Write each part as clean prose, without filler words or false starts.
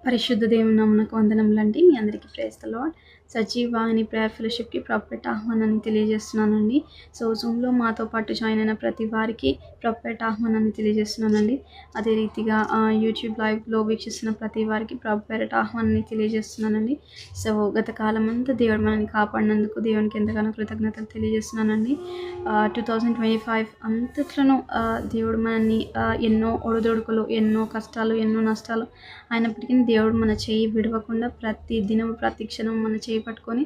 పరిశుద్ధ దేవుని నామమునకు వందనములండి. మీ అందరికీ praise the lord. Sajeevahini prayer ఫెలోషిప్‌కి ప్రాపర్ట్ ఆహ్వానాన్ని తెలియజేస్తున్నానండి. జూమ్‌లో మాతో పాటు జాయిన్ అయిన ప్రతి వారికి ప్రాపర్ట్ ఆహ్వానాన్ని తెలియజేస్తున్నానండి. అదే రీతిగా యూట్యూబ్ లైవ్‌లో వీక్షిస్తున్న ప్రతి వారికి ప్రాపర్ట్ ఆహ్వానాన్ని తెలియజేస్తున్నానండి. గత కాలమంతా దేవుడు మనల్ని కాపాడినందుకు దేవునికి ఎంతగానో కృతజ్ఞతలు తెలియజేస్తున్నానండి. 2025 అంతట్లోనూ దేవుడు మనల్ని ఎన్నో ఒడిదుడుకులు, ఎన్నో కష్టాలు, ఎన్నో నష్టాలు అయినప్పటికీ దేవుడు మన చేయి విడవకుండా ప్రతి దినం, ప్రతి క్షణం మన చేయి పట్టుకొని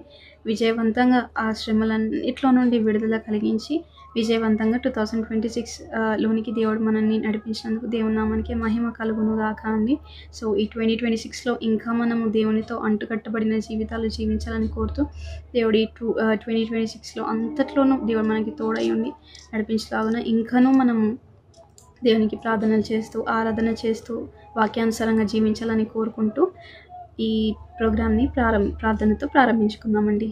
విజయవంతంగా ఆ శ్రమలన్నిట్లో నుండి విడుదల కలిగించి విజయవంతంగా 2026 లోనికి దేవుడు మనల్ని నడిపించినందుకు దేవుని నామానికి మహిమ కలుగును గాక అండి. ఈ 2026లో ఇంకా మనము దేవునితో అంటుకట్టబడిన జీవితాలు జీవించాలని కోరుతూ దేవుడు ఈ 2026లో అంతట్లోనూ దేవుడు మనకి తోడై ఉండి నడిపించలాగున ఇంకనూ మనము దేవునికి ప్రార్థనలు చేస్తూ, ఆరాధన చేస్తూ, వాక్యానుసారంగా జీవించాలని కోరుకుంటూ ఈ ప్రోగ్రామ్ని ప్రార్థనతో ప్రారంభించుకుందామండి.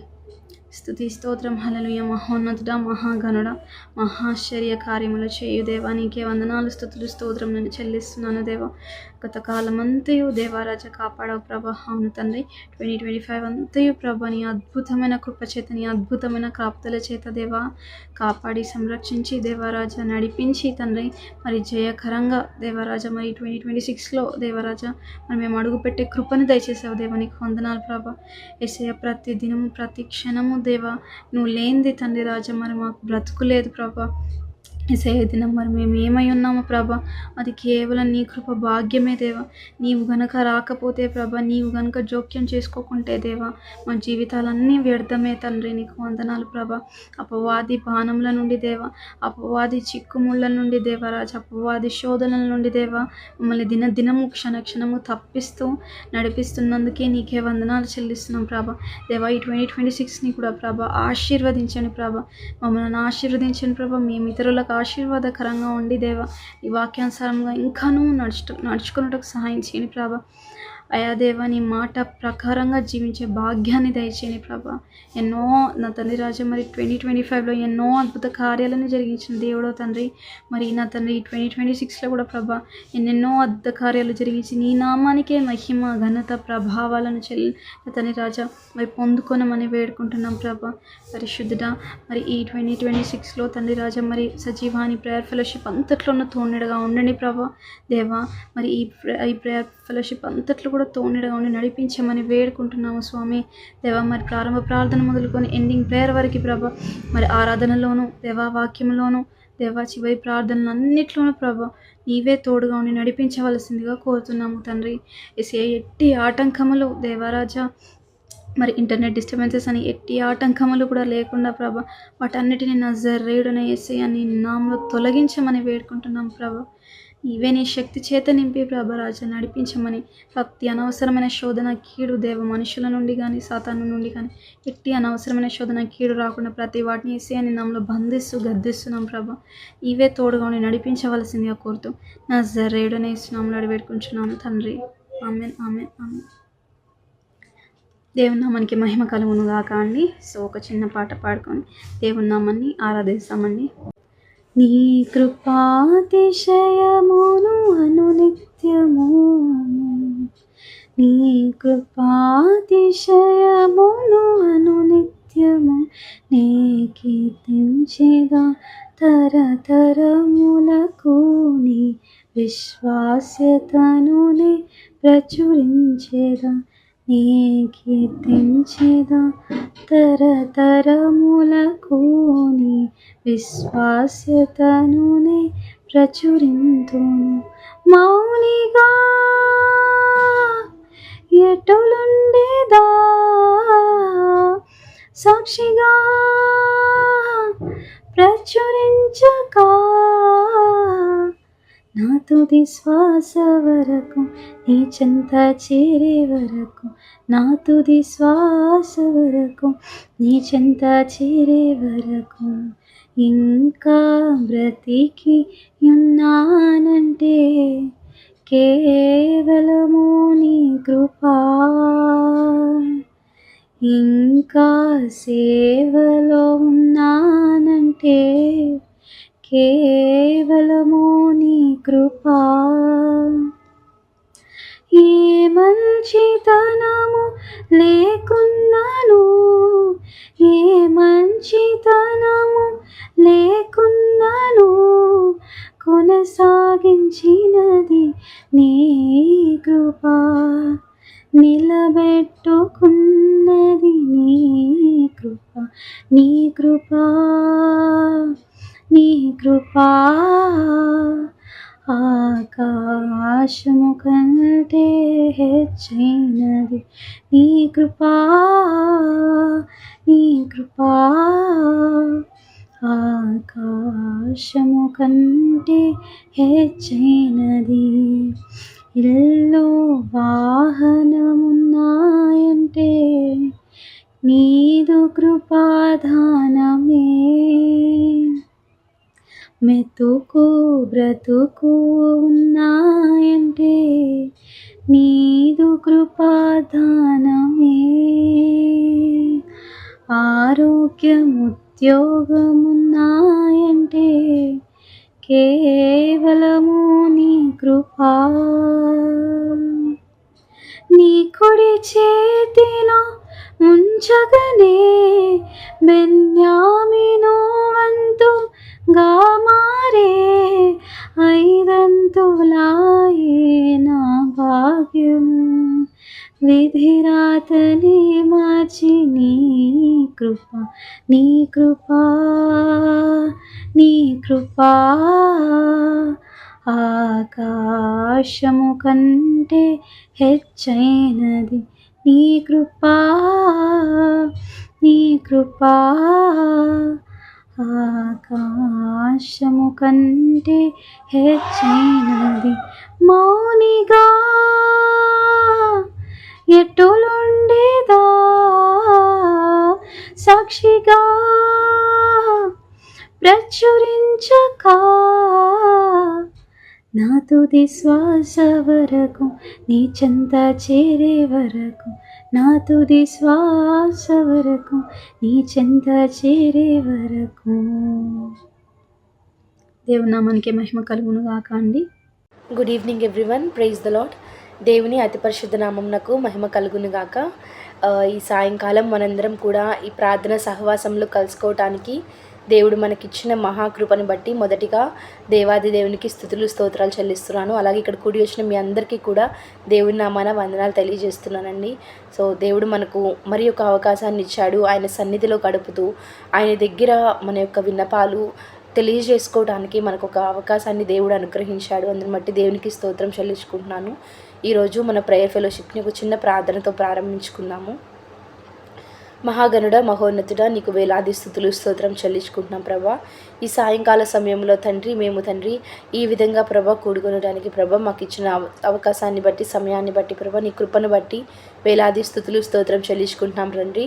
స్తుతి స్తోత్రం హల్లెలూయా. మహోన్నతుడా, మహాగణుడా, మహాశ్చర్య కార్యములు చేయు దేవా, నీకే వందనాలు, స్తుతులు, స్తోత్రం నేను చెల్లిస్తున్నాను దేవా. గత కాలమంతయు దేవారాజ కాపాడవు ప్రభా. అవును తండ్రి, 2025 అంతయు ప్రభా నీ అద్భుతమైన కృప చేత, నీ అద్భుతమైన కాపుదల చేత దేవా కాపాడి సంరక్షించి దేవరాజ నడిపించి తండ్రి మరి జయకరంగా దేవరాజ మరి 2026లో దేవరాజ మరి మేము అడుగుపెట్టే కృపను దయచేసావు దేవా. నీకు వందనాలు ప్రభా. యేసయ్య, ప్రతి దినము ప్రతి క్షణము దేవా నువ్వు లేనిది తండ్రి రాజా మరి మాకు బ్రతుకులేదు ప్రభా. యేసయ్య, దినం మరి మేము ఏమై ఉన్నామో ప్రభా అది కేవలం నీ కృప భాగ్యమే దేవా. నీవు గనక రాకపోతే ప్రభా, నీవు గనక జోక్యం చేసుకోకుంటే దేవా మా జీవితాలన్నీ వ్యర్థమే తండ్రి. నీకు వందనాలు ప్రభా. అపవాది బాణముల నుండి దేవా, అపవాది చిక్కుముళ్ళ నుండి దేవరాజు, అపవాది శోధనల నుండి దేవా మమ్మల్ని దినదినము క్షణక్షణము తప్పిస్తూ నడిపిస్తున్నందుకే నీకే వందనాలు చెల్లిస్తున్నాం ప్రభా. దేవా, ఈ 2026ని కూడా ప్రభా ఆశీర్వదించండి ప్రభా. మమ్మల్ని ఆశీర్వదించండి ప్రభా. మేము ఇతరులకు ఆశీర్వాదకరంగా ఉండి దేవా ఈ వాక్యానుసారంగా ఇంకానూ నడుచుకున్నట్టుకు సహాయం చేయండి ప్రభా. అయా దేవా, నీ మాట ప్రకారంగా జీవించే భాగ్యాన్ని దయచేయండి ప్రభా. ఎన్నో నా తండ్రి రాజా మరి 2025లో ఎన్నో అద్భుత కార్యాలను జరిగించిన దేవుడో తండ్రి. మరి నా తండ్రి 2026లో కూడా ప్రభా ఎన్నెన్నో అద్భుత కార్యాలు జరిగించి నీ నామానికే మహిమ, ఘనత, ప్రభావాలను నా తండ్రి రాజా మరి పొందుకొనమని వేడుకుంటున్నాం ప్రభా. పరిశుద్ధుడా, మరి ఈ 2026లో తండ్రి రాజా మరి సజీవాని ప్రేయర్ ఫెలోషిప్ అంతట్లోనూ తోడుగా ఉండండి ప్రభా. దేవా, మరి ఈ ప్రేయర్ ఫెలోషిప్ అంతట్లో కూడా తోడుగా ఉండి నడిపించమని వేడుకుంటున్నాము స్వామి. దేవా, మరి ప్రారంభ ప్రార్థన మొదలుకొని ఎండింగ్ ప్రేయర్ వరకు ప్రభా మరి ఆరాధనలోను దేవా వాక్యంలోను దేవా చివరి ప్రార్థనలన్నిట్లోనూ ప్రభా నీవే తోడుగా ఉండి నడిపించవలసిందిగా కోరుతున్నాము తండ్రి. ఎట్టి ఆటంకములు దేవరాజా మరి ఇంటర్నెట్ డిస్టర్బెన్సెస్ అని ఎట్టి ఆటంకములు కూడా లేకుండా ప్రభా వాటన్నిటిని నజరేయుడైన యేసయ్య నీ నామములో తొలగించమని వేడుకుంటున్నాం ప్రభా. నీవే నీ శక్తి చేత నింపి ప్రభరాజా నడిపించమని భక్తి అనవసరమైన శోధన కీడు దేవ మనుషుల నుండి కానీ సాతాను నుండి కానీ ఎట్టి అనవసరమైన శోధన కీడు రాకుండా ప్రతి వాటిని యేసయ్య నీ నామములో బంధిస్తూ గద్దిస్తున్నాం ప్రభా. నీవే తోడుగా ఉండి నడిపించవలసిందిగా కోరుతూ నజరేయుడైన యేసు నామములో వేడుకుంటున్నాను తండ్రి. ఆమేన్, ఆమేన్, ఆమేన్. దేవుని నామానికి మహిమ కలుగును గాక అండి. ఒక చిన్న పాట పాడుకొని దేవుని నామాన్ని ఆరాధిస్తామండి. నీ కృపాతిశయమును అనునిత్యము, నీ కృపాతిశయమును అనునిత్యము నే కీర్తించెదా తరతరములకు, నీ విశ్వాస్యతను నే ప్రచురించెదా నీ కీర్తించెదా తరతరములకు, నీ విశ్వాస్యతను నే ప్రచురింతును. మౌనిగా ఎటులుండేదా, సాక్షిగా ప్రచురించక నా తుది శ్వాస వరకు, నీ చెంత చేరే వరకు, నా తుది శ్వాస వరకు, నీ చెంత చేరే వరకు ఇంకా బ్రతికి ఉన్నానంటే కేవలము నీ కృపా. ఇంకా సేవలో ఉన్నానంటే కేవలము నీ కృపా. ఏమ మంచితనము లేకున్నాను, ఏ మంచితనము లేకున్నాను, కొనసాగించినది నీ కృప, నిలబెట్టుకున్నది నీ కృప, నీ కృప, నీ కృప. ఆకాశము కంటే హెచ్చైనది నీ కృప, నీ కృప. ఆకాశము కంటే హెచ్చైనది. ఇల్లు వాహనమున్నాయంటే నీదు కృపాదానమే, మెతుకు బ్రతుకు ఉన్నాయంటే నీదు కృపాదానమే, ఆరోగ్యం ఉద్యోగమున్నాయంటే కేవలము నీ కృపా, నీ కుడి చేతిలో ఉంచగనే బెన్యామీను వంతుగా మారే, ఐదంతులాయే నా భాగ్యము, విధిరాతని మార్చి నీ కృప, నీ కృప, నీ కృప. ఆకాశము కంటే హెచ్చైనది నీ కృప, నీ కృప. ఆకాశము కంటే హెచ్చైనది. మౌనిగా ఎట్టులుండేదా, సాక్షిగా ప్రచురించక, నా తుది శ్వాస వరకు నీ చెంత చేరే వరకు, నా తుది శ్వాస వరకు నీ చెంత చేరే వరకు. దేవుని నామానికి మహిమ కలుగును గాక అండి. Good evening everyone, praise the Lord. దేవుని అతి పరిశుద్ధ నామమునకు మహిమ కలుగును గాక. ఈ సాయంకాలం మనందరం కూడా ఈ ప్రార్థన సహవాసంలో కలుసుకోవటానికి దేవుడు మనకిచ్చిన మహాకృపను బట్టి మొదటిగా దేవాది దేవునికి స్తుతులు స్తోత్రాలు చెల్లిస్తున్నాను. అలాగే ఇక్కడ కూడి వచ్చిన మీ అందరికీ కూడా దేవుని నామాన వందనాలు తెలియజేస్తున్నానండి. సో దేవుడు మనకు మరి ఒక అవకాశాన్ని ఇచ్చాడు. ఆయన సన్నిధిలో గడుపుతూ ఆయన దగ్గర మన యొక్క విన్నపాలు తెలియజేసుకోవడానికి మనకు ఒక అవకాశాన్ని దేవుడు అనుగ్రహించాడు. అందుని బట్టి దేవునికి స్తోత్రం చెల్లించుకుంటున్నాను. ఈరోజు మన ప్రేయర్ ఫెలోషిప్ని ఒక చిన్న ప్రార్థనతో ప్రారంభించుకున్నాము. మహాగణుడ మహోన్నతుడ నీకు వేలాది స్తుతులు స్తోత్రం చెల్లించుకుంటున్నాం ప్రభా. ఈ సాయంకాల సమయంలో తండ్రి మేము తండ్రి ఈ విధంగా ప్రభా కూడుకొనడానికి ప్రభా మాకు ఇచ్చిన అవకాశాన్ని బట్టి సమయాన్ని బట్టి ప్రభా నీ కృపను బట్టి వేలాది స్తుతులు స్తోత్రం చెల్లించుకుంటున్నాం తండ్రి.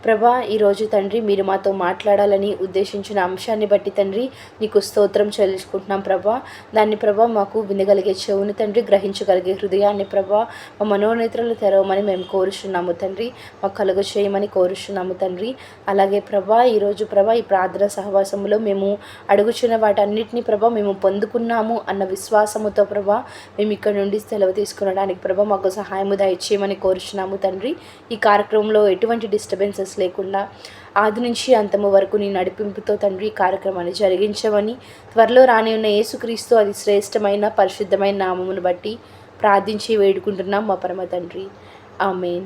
ప్రభా ఈరోజు తండ్రి మీరు మాతో మాట్లాడాలని ఉద్దేశించిన అంశాన్ని బట్టి తండ్రి నీకు స్తోత్రం చెల్లించుకుంటున్నాం ప్రభా. దాన్ని ప్రభా మాకు వినగలిగే చెవుని తండ్రి, గ్రహించగలిగే హృదయాన్ని ప్రభా మా మనోనేత్రాలు తెరవమని మేము కోరుచున్నాము తండ్రి. మాకు కలుగ చేయమని కోరుచున్నాము తండ్రి. అలాగే ప్రభా ఈరోజు ప్రభా ఈ ప్రార్థన సహవాసములో మేము అడుగుచున్న వాటన్నిటిని ప్రభా మేము పొందుకున్నాము అన్న విశ్వాసముతో ప్రభా మేము ఇక్కడ నుండి సెలవు తీసుకునడానికి ప్రభా మాకు సహాయము దయచేయమని కోరుచున్నాము తండ్రి. ఈ కార్యక్రమంలో ఎటువంటి డిస్టర్బెన్సెస్ లేకుండా ఆది నుంచి అంతము వరకు నీ నడిపింపుతో తండ్రి ఈ కార్యక్రమాన్ని జరిగించమని త్వరలో రాని ఉన్న యేసుక్రీస్తు అది శ్రేష్టమైన పరిశుద్ధమైన నామమును బట్టి ప్రార్థించి వేడుకుంటున్నాం మా పరమ తండ్రి. ఆమేన్,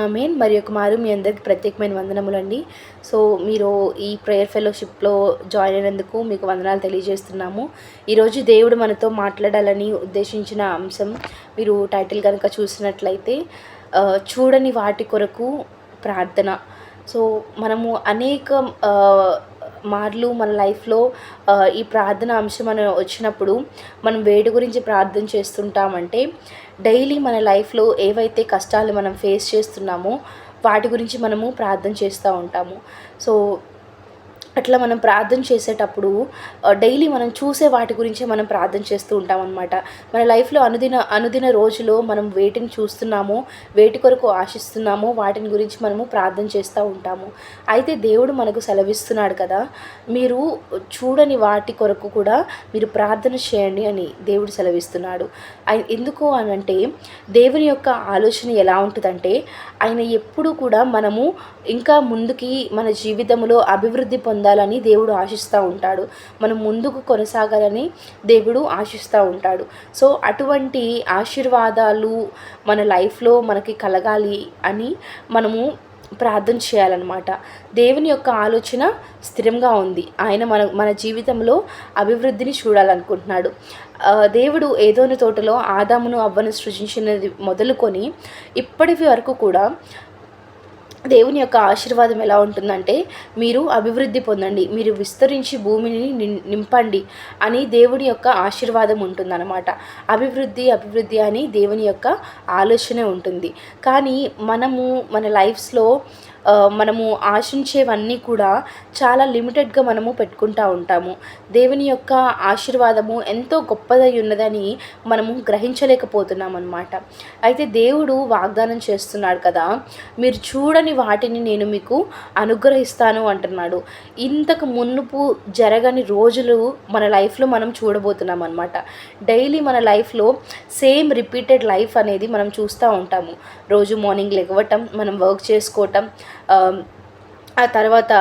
ఆమేన్. మరి ఒక మారు మీ అందరికి ప్రత్యేకమైన వందనములండి. సో మీరు ఈ ప్రేయర్ ఫెలోషిప్లో జాయిన్ అయినందుకు మీకు వందనాలు తెలియజేస్తున్నాము. ఈరోజు దేవుడు మనతో మాట్లాడాలని ఉద్దేశించిన అంశం మీరు టైటిల్ కనుక చూసినట్లయితే చూడని వాటి కొరకు ప్రార్థన. సో మనము అనేక మార్లు మన లైఫ్లో ఈ ప్రార్థన అంశం అని వచ్చినప్పుడు మనం వేడి గురించి ప్రార్థన చేస్తుంటామంటే డైలీ మన లైఫ్లో ఏవైతే కష్టాలు మనం ఫేస్ చేస్తున్నామో వాటి గురించి మనము ప్రార్థన చేస్తూ ఉంటాము. సో అట్లా మనం ప్రార్థన చేసేటప్పుడు డైలీ మనం చూసే వాటి గురించే మనం ప్రార్థన చేస్తూ ఉంటామన్నమాట. మన లైఫ్‌లో అనుదిన రోజులో మనం వేటిని చూస్తున్నామో, వేటి కొరకు ఆశిస్తున్నామో వాటిని గురించి మనము ప్రార్థన చేస్తూ ఉంటాము. అయితే దేవుడు మనకు సెలవిస్తున్నాడు కదా, మీరు చూడని వాటి కొరకు కూడా మీరు ప్రార్థన చేయండి అని దేవుడు సెలవిస్తున్నాడు. ఎందుకు అనంటే దేవుని యొక్క ఆలోచన ఎలా ఉంటుందంటే, ఆయన ఎప్పుడూ కూడా మనము ఇంకా ముందుకి మన జీవితంలో అభివృద్ధి పొందాలని దేవుడు ఆశిస్తూ ఉంటాడు. మనం ముందుకు కొనసాగాలని దేవుడు ఆశిస్తూ ఉంటాడు. సో అటువంటి ఆశీర్వాదాలు మన లైఫ్లో మనకి కలగాలి అని మనము ప్రార్థన చేయాలన్నమాట. దేవుని యొక్క ఆలోచన స్థిరంగా ఉంది. ఆయన మన జీవితంలో అభివృద్ధిని చూడాలనుకుంటున్నాడు. దేవుడు ఏదోని తోటలో ఆదామును అవ్వను సృజించినది మొదలుకొని ఇప్పటి వరకు కూడా దేవుని యొక్క ఆశీర్వాదం ఎలా ఉంటుందంటే, మీరు అభివృద్ధి పొందండి, మీరు విస్తరించి భూమిని నింపండి అని దేవుని యొక్క ఆశీర్వాదం ఉంటుందన్నమాట. అభివృద్ధి అని దేవుని యొక్క ఆలోచనే ఉంటుంది. కానీ మనము మన లైఫ్స్లో మనము ఆశించేవన్నీ కూడా చాలా లిమిటెడ్గా మనము పెట్టుకుంటూ ఉంటాము. దేవుని యొక్క ఆశీర్వాదము ఎంతో గొప్పదై ఉన్నదని మనము గ్రహించలేకపోతున్నాం అన్నమాట. అయితే దేవుడు వాగ్దానం చేస్తున్నాడు కదా, మీరు చూడని వాటిని నేను మీకు అనుగ్రహిస్తాను అంటున్నాడు. ఇంతకు మునుపు జరగని రోజులు మన లైఫ్లో మనం చూడబోతున్నాం అన్నమాట. డైలీ మన లైఫ్లో సేమ్ రిపీటెడ్ లైఫ్ అనేది మనం చూస్తూ ఉంటాము. రోజు మార్నింగ్ లెగవటం, మనం వర్క్ చేసుకోవటం, ఆ తర్వాత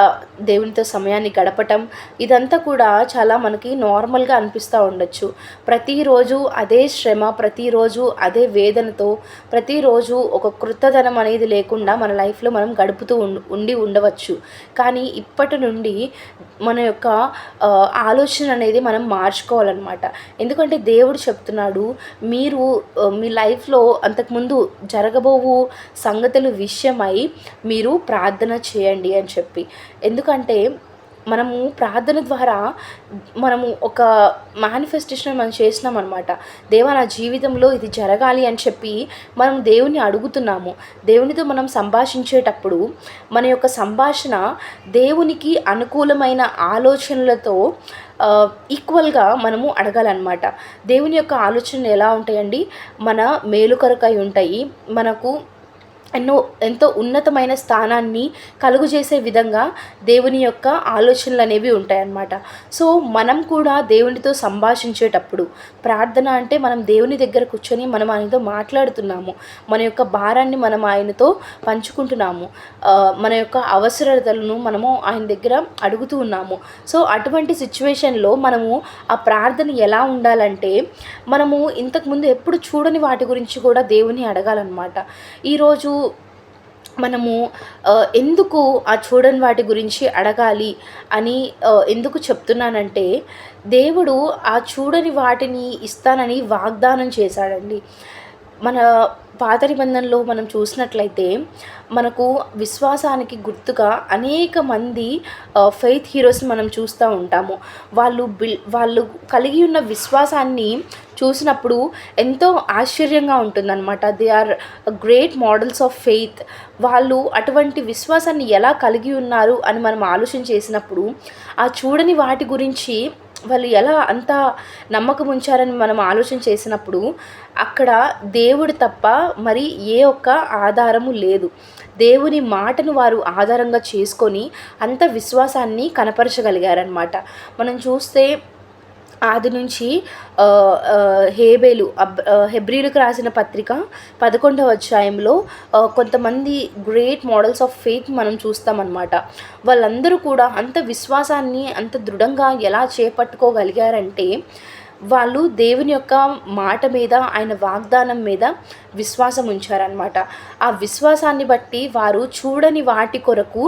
దేవునితో సమయాన్ని గడపటం, ఇదంతా కూడా చాలా మనకి నార్మల్గా అనిపిస్తూ ఉండొచ్చు. ప్రతిరోజు అదే శ్రమ, ప్రతిరోజు అదే వేదనతో, ప్రతిరోజు ఒక కృతదనం అనేది లేకుండా మన లైఫ్లో మనం గడుపుతూ ఉండవచ్చు. కానీ ఇప్పటి నుండి మన యొక్క ఆలోచన అనేది మనం మార్చుకోవాలన్నమాట. ఎందుకంటే దేవుడు చెప్తున్నాడు, మీరు మీ లైఫ్లో అంతకుముందు జరగబోవు సంగతుల విషయమై మీరు ప్రార్థన చేయండి అని చెప్పి. ఎందుకంటే మనము ప్రార్థన ద్వారా మనము ఒక మేనిఫెస్టేషన్ మనం చేసినాం అనమాట. దేవా నా జీవితంలో ఇది జరగాలి అని చెప్పి మనం దేవుని అడుగుతున్నాము. దేవునితో మనం సంభాషించేటప్పుడు మన యొక్క సంభాషణ దేవునికి అనుకూలమైన ఆలోచనలతో ఈక్వల్గా మనము అడగాలన్నమాట. దేవుని యొక్క ఆలోచనలు ఎలా ఉంటాయండి, మన మేలు కొరకై ఉంటాయి. మనకు ఎంతో ఉన్నతమైన స్థానాన్ని కలుగజేసే విధంగా దేవుని యొక్క ఆలోచనలు అనేవి ఉంటాయన్నమాట. సో మనం కూడా దేవునితో సంభాషించేటప్పుడు, ప్రార్థన అంటే మనం దేవుని దగ్గర కూర్చొని మనం ఆయనతో మాట్లాడుతున్నాము, మన యొక్క భారాన్ని మనం ఆయనతో పంచుకుంటున్నాము, మన యొక్క అవసరతలను మనము ఆయన దగ్గర అడుగుతూ ఉన్నాము. సో అటువంటి సిచ్యువేషన్లో మనము ఆ ప్రార్థన ఎలా ఉండాలంటే, మనము ఇంతకుముందు ఎప్పుడు చూడని వాటి గురించి కూడా దేవుని అడగాలన్నమాట. ఈరోజు మనము ఎందుకు ఆ చూడని వాటి గురించి అడగాలి అని ఎందుకు చెప్తున్నానంటే, దేవుడు ఆ చూడని వాటిని ఇస్తానని వాగ్దానం చేశాడండి. మన పాత నిబంధనలో మనం చూసినట్లయితే మనకు విశ్వాసానికి గుర్తుగా అనేక మంది ఫెయిత్ హీరోస్ని మనం చూస్తూ ఉంటాము. వాళ్ళు కలిగి ఉన్న విశ్వాసాన్ని చూసినప్పుడు ఎంతో ఆశ్చర్యంగా ఉంటుందన్నమాట. They are great models of faith. వాళ్ళు అటువంటి విశ్వాసాన్ని ఎలా కలిగి ఉన్నారు అని మనం ఆలోచన చేసినప్పుడు, ఆ చూడని వాటి గురించి వాళ్ళు ఎలా అంత నమ్మకం ఉంచారని మనం ఆలోచన చేసినప్పుడు, అక్కడ దేవుడు తప్ప మరి ఏ ఒక్క ఆధారము లేదు. దేవుని మాటను వారు ఆధారంగా చేసుకొని అంత విశ్వాసాన్ని కనపరచగలిగారనమాట. మనం చూస్తే ఆది నుంచి హెబ్రీలకు రాసిన పత్రిక 11వ అధ్యాయంలో కొంతమంది గ్రేట్ మోడల్స్ ఆఫ్ ఫెయిత్ మనం చూస్తామన్నమాట. వాళ్ళందరూ కూడా అంత విశ్వాసాన్ని అంత దృఢంగా ఎలా చేపట్టుకోగలిగారంటే, వాళ్ళు దేవుని యొక్క మాట మీద, ఆయన వాగ్దానం మీద విశ్వాసం ఉంచారనమాట. ఆ విశ్వాసాన్ని బట్టి వారు చూడని వాటి కొరకు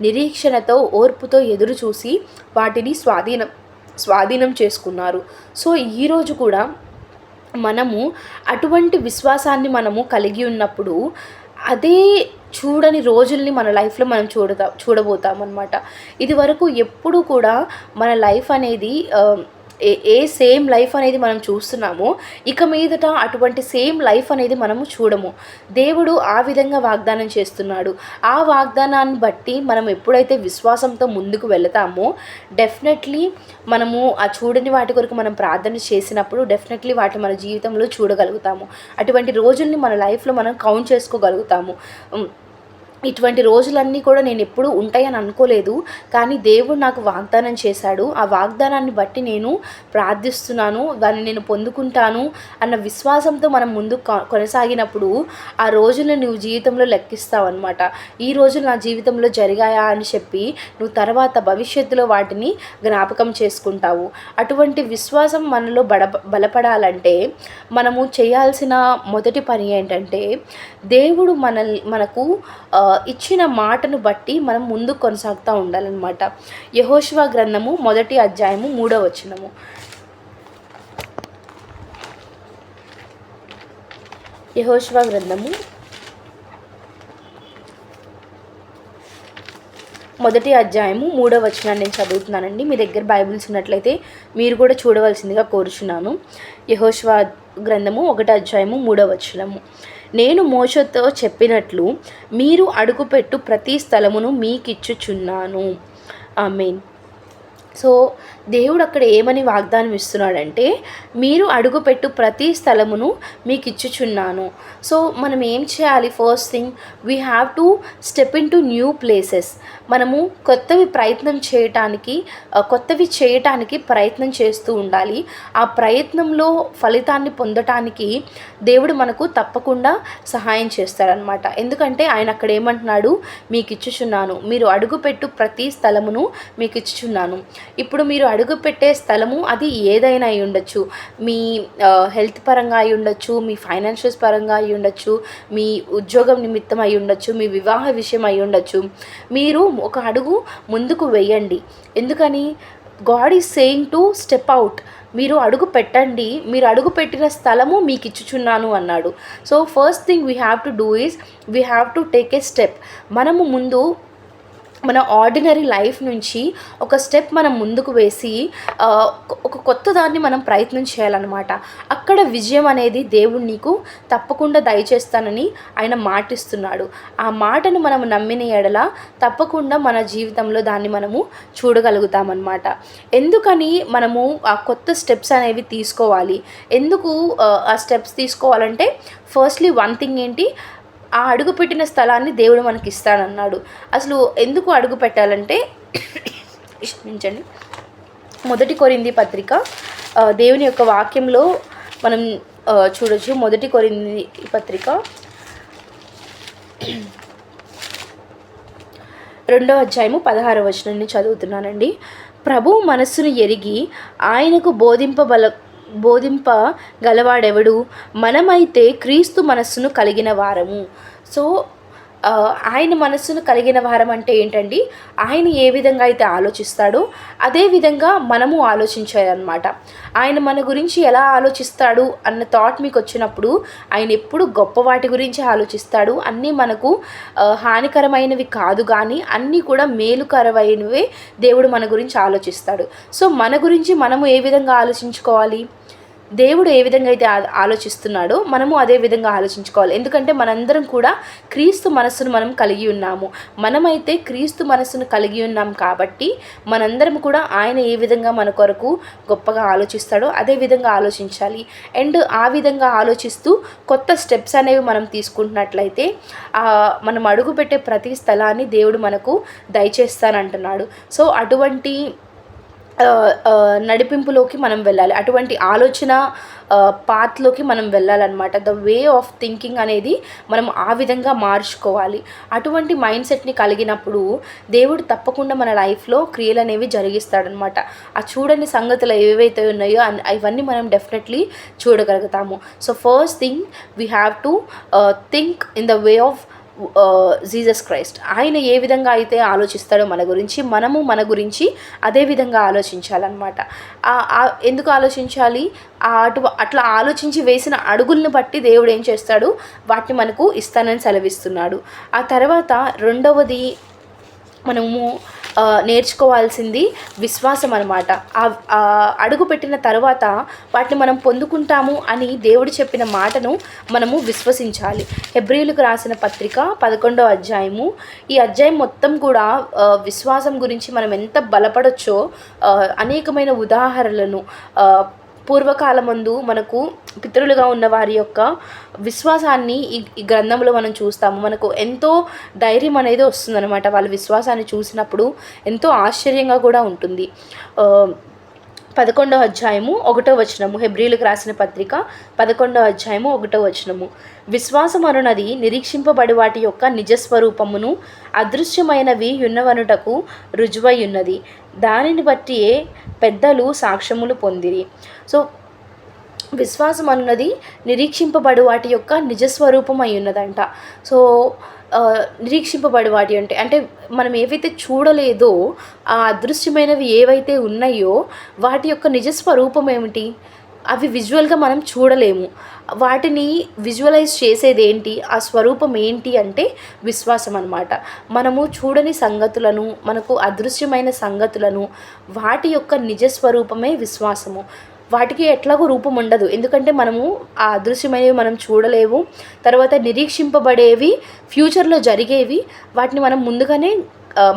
నిరీక్షణతో, ఓర్పుతో ఎదురు చూసి వాటిని స్వాధీనం చేసుకున్నారు. సో ఈరోజు కూడా మనము అటువంటి విశ్వాసాన్ని మనము కలిగి ఉన్నప్పుడు అదే చూడని రోజుల్ని మన లైఫ్లో మనం చూడబోతాం అన్నమాట. ఇది వరకు ఎప్పుడు కూడా మన లైఫ్ అనేది ఏ సేమ్ లైఫ్ అనేది మనం చూస్తున్నామో ఇక మీదట అటువంటి సేమ్ లైఫ్ అనేది మనము చూడము. దేవుడు ఆ విధంగా వాగ్దానం చేస్తున్నాడు. ఆ వాగ్దానాన్ని బట్టి మనం ఎప్పుడైతే విశ్వాసంతో ముందుకు వెళతామో డెఫినెట్లీ మనము ఆ చూడని వాటి కొరకు మనం ప్రార్థన చేసినప్పుడు డెఫినెట్లీ వాటి మన జీవితంలో చూడగలుగుతాము. అటువంటి రోజుల్ని మన లైఫ్లో మనం కౌంట్ చేసుకోగలుగుతాము. ఇటువంటి రోజులన్నీ కూడా నేను ఎప్పుడూ ఉంటాయని అనుకోలేదు, కానీ దేవుడు నాకు వాగ్దానం చేశాడు. ఆ వాగ్దానాన్ని బట్టి నేను ప్రార్థిస్తున్నాను, దాన్ని నేను పొందుకుంటాను అన్న విశ్వాసంతో మనం ముందుకు కొనసాగినప్పుడు ఆ రోజులను నువ్వు జీవితంలో లెక్కిస్తావు అనమాట. ఈ రోజులు నా జీవితంలో జరిగాయా అని చెప్పి నువ్వు తర్వాత భవిష్యత్తులో వాటిని జ్ఞాపకం చేసుకుంటావు. అటువంటి విశ్వాసం మనలో బలపడాలంటే మనము చేయాల్సిన మొదటి పని ఏంటంటే దేవుడు మనకు ఇచ్చిన మాటను బట్టి మనం ముందు కొనసాగుతూ ఉండాలన్నమాట. యెహోషువ గ్రంథము 1వ అధ్యాయము 3వ వచనము. యెహోషువ గ్రంథము 1వ అధ్యాయము 3వ వచనాన్ని నేను చదువుతున్నానండి. మీ దగ్గర బైబిల్స్ ఉన్నట్లయితే మీరు కూడా చూడవలసిందిగా కోరుచున్నాను. యెహోషువ గ్రంథము 1వ అధ్యాయము 3వ వచనము. నేను మోషేతో చెప్పినట్లు మీరు అడుగుపెట్టు ప్రతి స్థలమును మీకిచ్చుచున్నాను. ఆమేన్. సో దేవుడు అక్కడ ఏమని వాగ్దానం ఇస్తున్నాడంటే మీరు అడుగుపెట్టు ప్రతి స్థలమును మీకు ఇచ్చుచున్నాను. సో మనం ఏం చేయాలి? First thing we have to step in to new places. మనము కొత్తవి చేయటానికి ప్రయత్నం చేస్తూ ఉండాలి. ఆ ప్రయత్నంలో ఫలితాన్ని పొందటానికి దేవుడు మనకు తప్పకుండా సహాయం చేస్తారనమాట. ఎందుకంటే ఆయన అక్కడ ఏమంటున్నాడు? మీకు ఇచ్చుచున్నాను, మీరు అడుగుపెట్టు ప్రతి స్థలమును మీకు ఇచ్చుచున్నాను. ఇప్పుడు మీరు అడుగుపెట్టే స్థలము అది ఏదైనా అయి ఉండొచ్చు. మీ హెల్త్ పరంగా అయి ఉండొచ్చు, మీ ఫైనాన్షియల్స్ పరంగా అయి ఉండొచ్చు, మీ ఉద్యోగం నిమిత్తం అయి ఉండొచ్చు, మీ వివాహ విషయం అయి ఉండొచ్చు. మీరు ఒక అడుగు ముందుకు వేయండి. ఎందుకని? God is saying to step out. మీరు అడుగు పెట్టండి, మీరు అడుగు పెట్టిన స్థలము మీకు ఇచ్చుచున్నాను అన్నాడు. So first thing we have to do is we have to take a step. మనము ముందు మన ఆర్డినరీ లైఫ్ నుంచి ఒక స్టెప్ మనం ముందుకు వేసి ఒక కొత్త దాన్ని మనం ప్రయత్నం చేయాలన్నమాట. అక్కడ విజయం అనేది దేవుడు నీకు తప్పకుండా దయచేస్తానని ఆయన మాటిస్తున్నాడు. ఆ మాటను మనం నమ్మిన ఎడల తప్పకుండా మన జీవితంలో దాన్ని మనము చూడగలుగుతామన్నమాట. ఎందుకని మనము ఆ కొత్త స్టెప్స్ అనేవి తీసుకోవాలి? ఎందుకు ఆ స్టెప్స్ తీసుకోవాలంటే ఫస్ట్లీ వన్ థింగ్ ఏంటి? ఆ అడుగు పెట్టిన స్థలాన్ని దేవుడు మనకి ఇస్తానన్నాడు. అసలు ఎందుకు అడుగు పెట్టాలంటే క్షమించండి, 1 కొరింథీ పత్రిక దేవుని యొక్క వాక్యంలో మనం చూడొచ్చు. 1 కొరింథీ పత్రిక 2వ అధ్యాయము 16వ వచనాన్ని చదువుతున్నానండి. ప్రభువు మనస్సును ఎరిగి ఆయనకు బోధింపగలవాడెవడు? మనమైతే క్రీస్తు మనస్సును కలిగిన వారము. సో ఆయన మనస్సును కలిగిన వారం అంటే ఏంటండి? ఆయన ఏ విధంగా అయితే ఆలోచిస్తాడో అదే విధంగా మనము ఆలోచించాలన్నమాట. ఆయన మన గురించి ఎలా ఆలోచిస్తాడు అన్న థాట్ మీకు వచ్చినప్పుడు ఆయన ఎప్పుడు గొప్ప వాటి గురించి ఆలోచిస్తాడు. అన్నీ మనకు హానికరమైనవి కాదు, కానీ అన్నీ కూడా మేలుకరమైనవే దేవుడు మన గురించి ఆలోచిస్తాడు. సో మన గురించి మనము ఏ విధంగా ఆలోచించుకోవాలి? దేవుడు ఏ విధంగా అయితే ఆలోచిస్తున్నాడో మనము అదే విధంగా ఆలోచించుకోవాలి. ఎందుకంటే మనందరం కూడా క్రీస్తు మనస్సును మనం కలిగి ఉన్నాము. మనమైతే క్రీస్తు మనస్సును కలిగి ఉన్నాం కాబట్టి మనందరం కూడా ఆయన ఏ విధంగా మన కొరకు గొప్పగా ఆలోచిస్తాడో అదే విధంగా ఆలోచించాలి. అండ్ ఆ విధంగా ఆలోచిస్తూ కొత్త స్టెప్స్ అనేవి మనం తీసుకుంటున్నట్లయితే మనం అడుగుపెట్టే ప్రతి స్థలాన్ని దేవుడు మనకు దయచేస్తానంటున్నాడు. సో అటువంటి నడిపింపులోకి మనం వెళ్ళాలి. అటువంటి ఆలోచన పాత్లోకి మనం వెళ్ళాలన్నమాట. ద వే ఆఫ్ థింకింగ్ అనేది మనం ఆ విధంగా మార్చుకోవాలి. అటువంటి మైండ్ సెట్ని కలిగినప్పుడు దేవుడు తప్పకుండా మన లైఫ్లో క్రియలు అనేవి జరిగిస్తాడనమాట. ఆ చూడని సంగతులు ఏవైతే ఉన్నాయో అవన్నీ మనం డెఫినెట్లీ చూడగలుగుతాము. So first thing we have to think in the way of Jesus Christ. ఆయన ఏ విధంగా అయితే ఆలోచిస్తాడో మన గురించి, మనము మన గురించి అదే విధంగా ఆలోచించాలన్నమాట. ఎందుకు ఆలోచించాలి? అట్లా ఆలోచించి వేసిన అడుగులను బట్టి దేవుడు ఏం చేస్తాడు? వాటిని మనకు ఇస్తానని సెలవిస్తున్నాడు. ఆ తర్వాత రెండవది మనము నేర్చుకోవాల్సింది విశ్వాసం అనమాట. అడుగు పెట్టిన తర్వాత వాటిని మనం పొందుకుంటాము అని దేవుడు చెప్పిన మాటను మనము విశ్వసించాలి. హెబ్రీయులకు రాసిన పత్రిక 11వ అధ్యాయము. ఈ అధ్యాయం మొత్తం కూడా విశ్వాసం గురించి మనం ఎంత బలపడొచ్చో అనేకమైన ఉదాహరణలను పూర్వకాలమందు మనకు పితరులుగా ఉన్న వారి యొక్క విశ్వాసాన్ని ఈ గ్రంథంలో మనం చూస్తాము. మనకు ఎంతో ధైర్యం అనేది వస్తుందన్నమాట. వాళ్ళ విశ్వాసాన్ని చూసినప్పుడు ఎంతో ఆశ్చర్యంగా కూడా ఉంటుంది. 11వ అధ్యాయము 1వ వచనము. హెబ్రీయులకు రాసిన పత్రిక 11వ అధ్యాయము 1వ వచనము. విశ్వాసం అనునది నిరీక్షింపబడి వాటి యొక్క నిజస్వరూపమును అదృశ్యమైనవి యున్నవనుటకు రుజువై ఉన్నది. దానిని బట్టియే పెద్దలు సాక్ష్యములు పొందిరి. సో విశ్వాసం అన్నది నిరీక్షింపబడి వాటి యొక్క నిజస్వరూపం అయి ఉన్నదంట. సో నిరీక్షింపబడి వాటి అంటే మనం ఏవైతే చూడలేదో ఆ అదృశ్యమైనవి ఏవైతే ఉన్నాయో వాటి యొక్క నిజస్వరూపం ఏమిటి? అవి విజువల్గా మనం చూడలేము. వాటిని విజువలైజ్ చేసేది ఏంటి? ఆ స్వరూపం ఏంటి అంటే విశ్వాసం అన్నమాట. మనము చూడని సంగతులను, మనకు అదృశ్యమైన సంగతులను, వాటి యొక్క నిజస్వరూపమే విశ్వాసము. వాటికి ఎట్లాగో రూపం ఉండదు, ఎందుకంటే మనము ఆ అదృశ్యమైనవి మనం చూడలేవు. తర్వాత నిరీక్షింపబడేవి ఫ్యూచర్లో జరిగేవి, వాటిని మనం ముందుగానే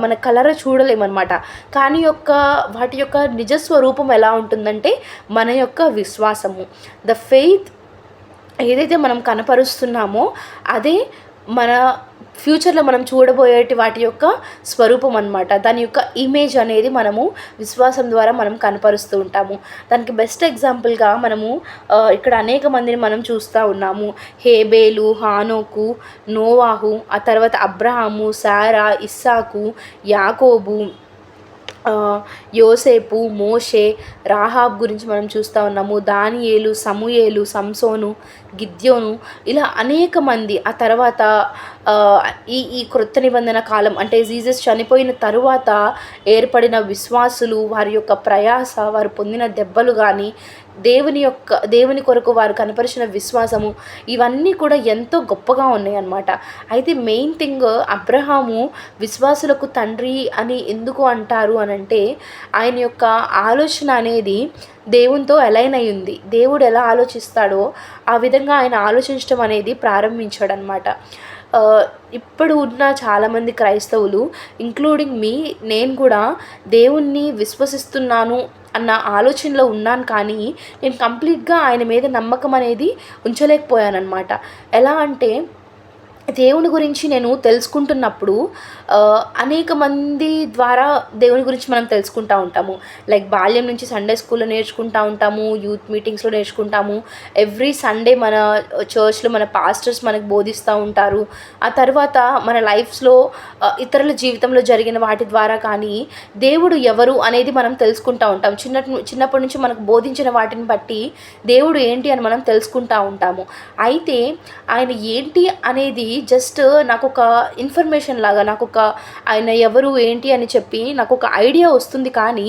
మన కలర్ చూడలేమన్నమాట. కానీ వాటి యొక్క నిజస్వరూపం ఎలా ఉంటుందంటే మన యొక్క విశ్వాసము, ద ఫెయిత్ ఏదైతే మనం కనపరుస్తున్నామో అదే మన ఫ్యూచర్లో మనం చూడబోయేటి వాటి యొక్క స్వరూపం అన్నమాట. దాని యొక్క ఇమేజ్ అనేది మనము విశ్వాసం ద్వారా మనం కనపరుస్తూ ఉంటాము. దానికి బెస్ట్ ఎగ్జాంపుల్గా మనము ఇక్కడ అనేక మందిని మనం చూస్తూ ఉన్నాము. హేబేలు, హానోకు, నోవాహు, ఆ తర్వాత అబ్రహాము, శారా, ఇస్సాకు, యాకోబు, యోసేపు, మోషే, రాహాబ్ గురించి మనం చూస్తూ ఉన్నాము. దానియేలు, సమూయేలు, సంసోను, గిద్యోను, ఇలా అనేక మంది. ఆ తర్వాత ఈ క్రొత్త నిబంధన కాలం అంటే జీసస్ చనిపోయిన తరువాత ఏర్పడిన విశ్వాసులు, వారి యొక్క ప్రయాస, వారు పొందిన దెబ్బలు కానీ, దేవుని కొరకు వారు కనపరిచిన విశ్వాసము, ఇవన్నీ కూడా ఎంతో గొప్పగా ఉన్నాయి అన్నమాట. అయితే మెయిన్ థింగ్, అబ్రహాము విశ్వాసులకు తండ్రి అని ఎందుకు అంటారు అనంటే ఆయన యొక్క ఆలోచన అనేది దేవునితో అలైన్ అయి ఉంది. దేవుడు ఎలా ఆలోచిస్తాడో ఆ విధంగా ఆయన ఆలోచించడం అనేది ప్రారంభించాడనమాట. ఇప్పుడు ఉన్న చాలామంది క్రైస్తవులు ఇంక్లూడింగ్ మీ, నేను కూడా దేవుణ్ణి విశ్వసిస్తున్నాను అన్న ఆలోచనలో ఉన్నాను, కానీ నేను కంప్లీట్గా ఆయన మీద నమ్మకం అనేది ఉంచలేకపోయానన్నమాట. ఎలా అంటే దేవుని గురించి నేను తెలుసుకుంటున్నప్పుడు అనేక మంది ద్వారా దేవుని గురించి మనం తెలుసుకుంటూ ఉంటాము. లైక్ బాల్యం నుంచి సండే స్కూల్లో నేర్చుకుంటూ ఉంటాము, యూత్ మీటింగ్స్లో నేర్చుకుంటాము. ఎవ్రీ సండే మన చర్చ్లో మన పాస్టర్స్ మనకు బోధిస్తూ ఉంటారు. ఆ తర్వాత మన లైఫ్స్లో ఇతరుల జీవితంలో జరిగిన వాటి ద్వారా కానీ దేవుడు ఎవరు అనేది మనం తెలుసుకుంటూ ఉంటాం. చిన్నప్పటి నుంచి మనకు బోధించిన వాటిని బట్టి దేవుడు ఏంటి అని మనం తెలుసుకుంటూ ఉంటాము. అయితే ఆయన ఏంటి అనేది జస్ట్ నాకు ఒక ఇన్ఫర్మేషన్ లాగా, ఆయన ఎవరు ఏంటి అని చెప్పి నాకు ఒక ఐడియా వస్తుంది. కానీ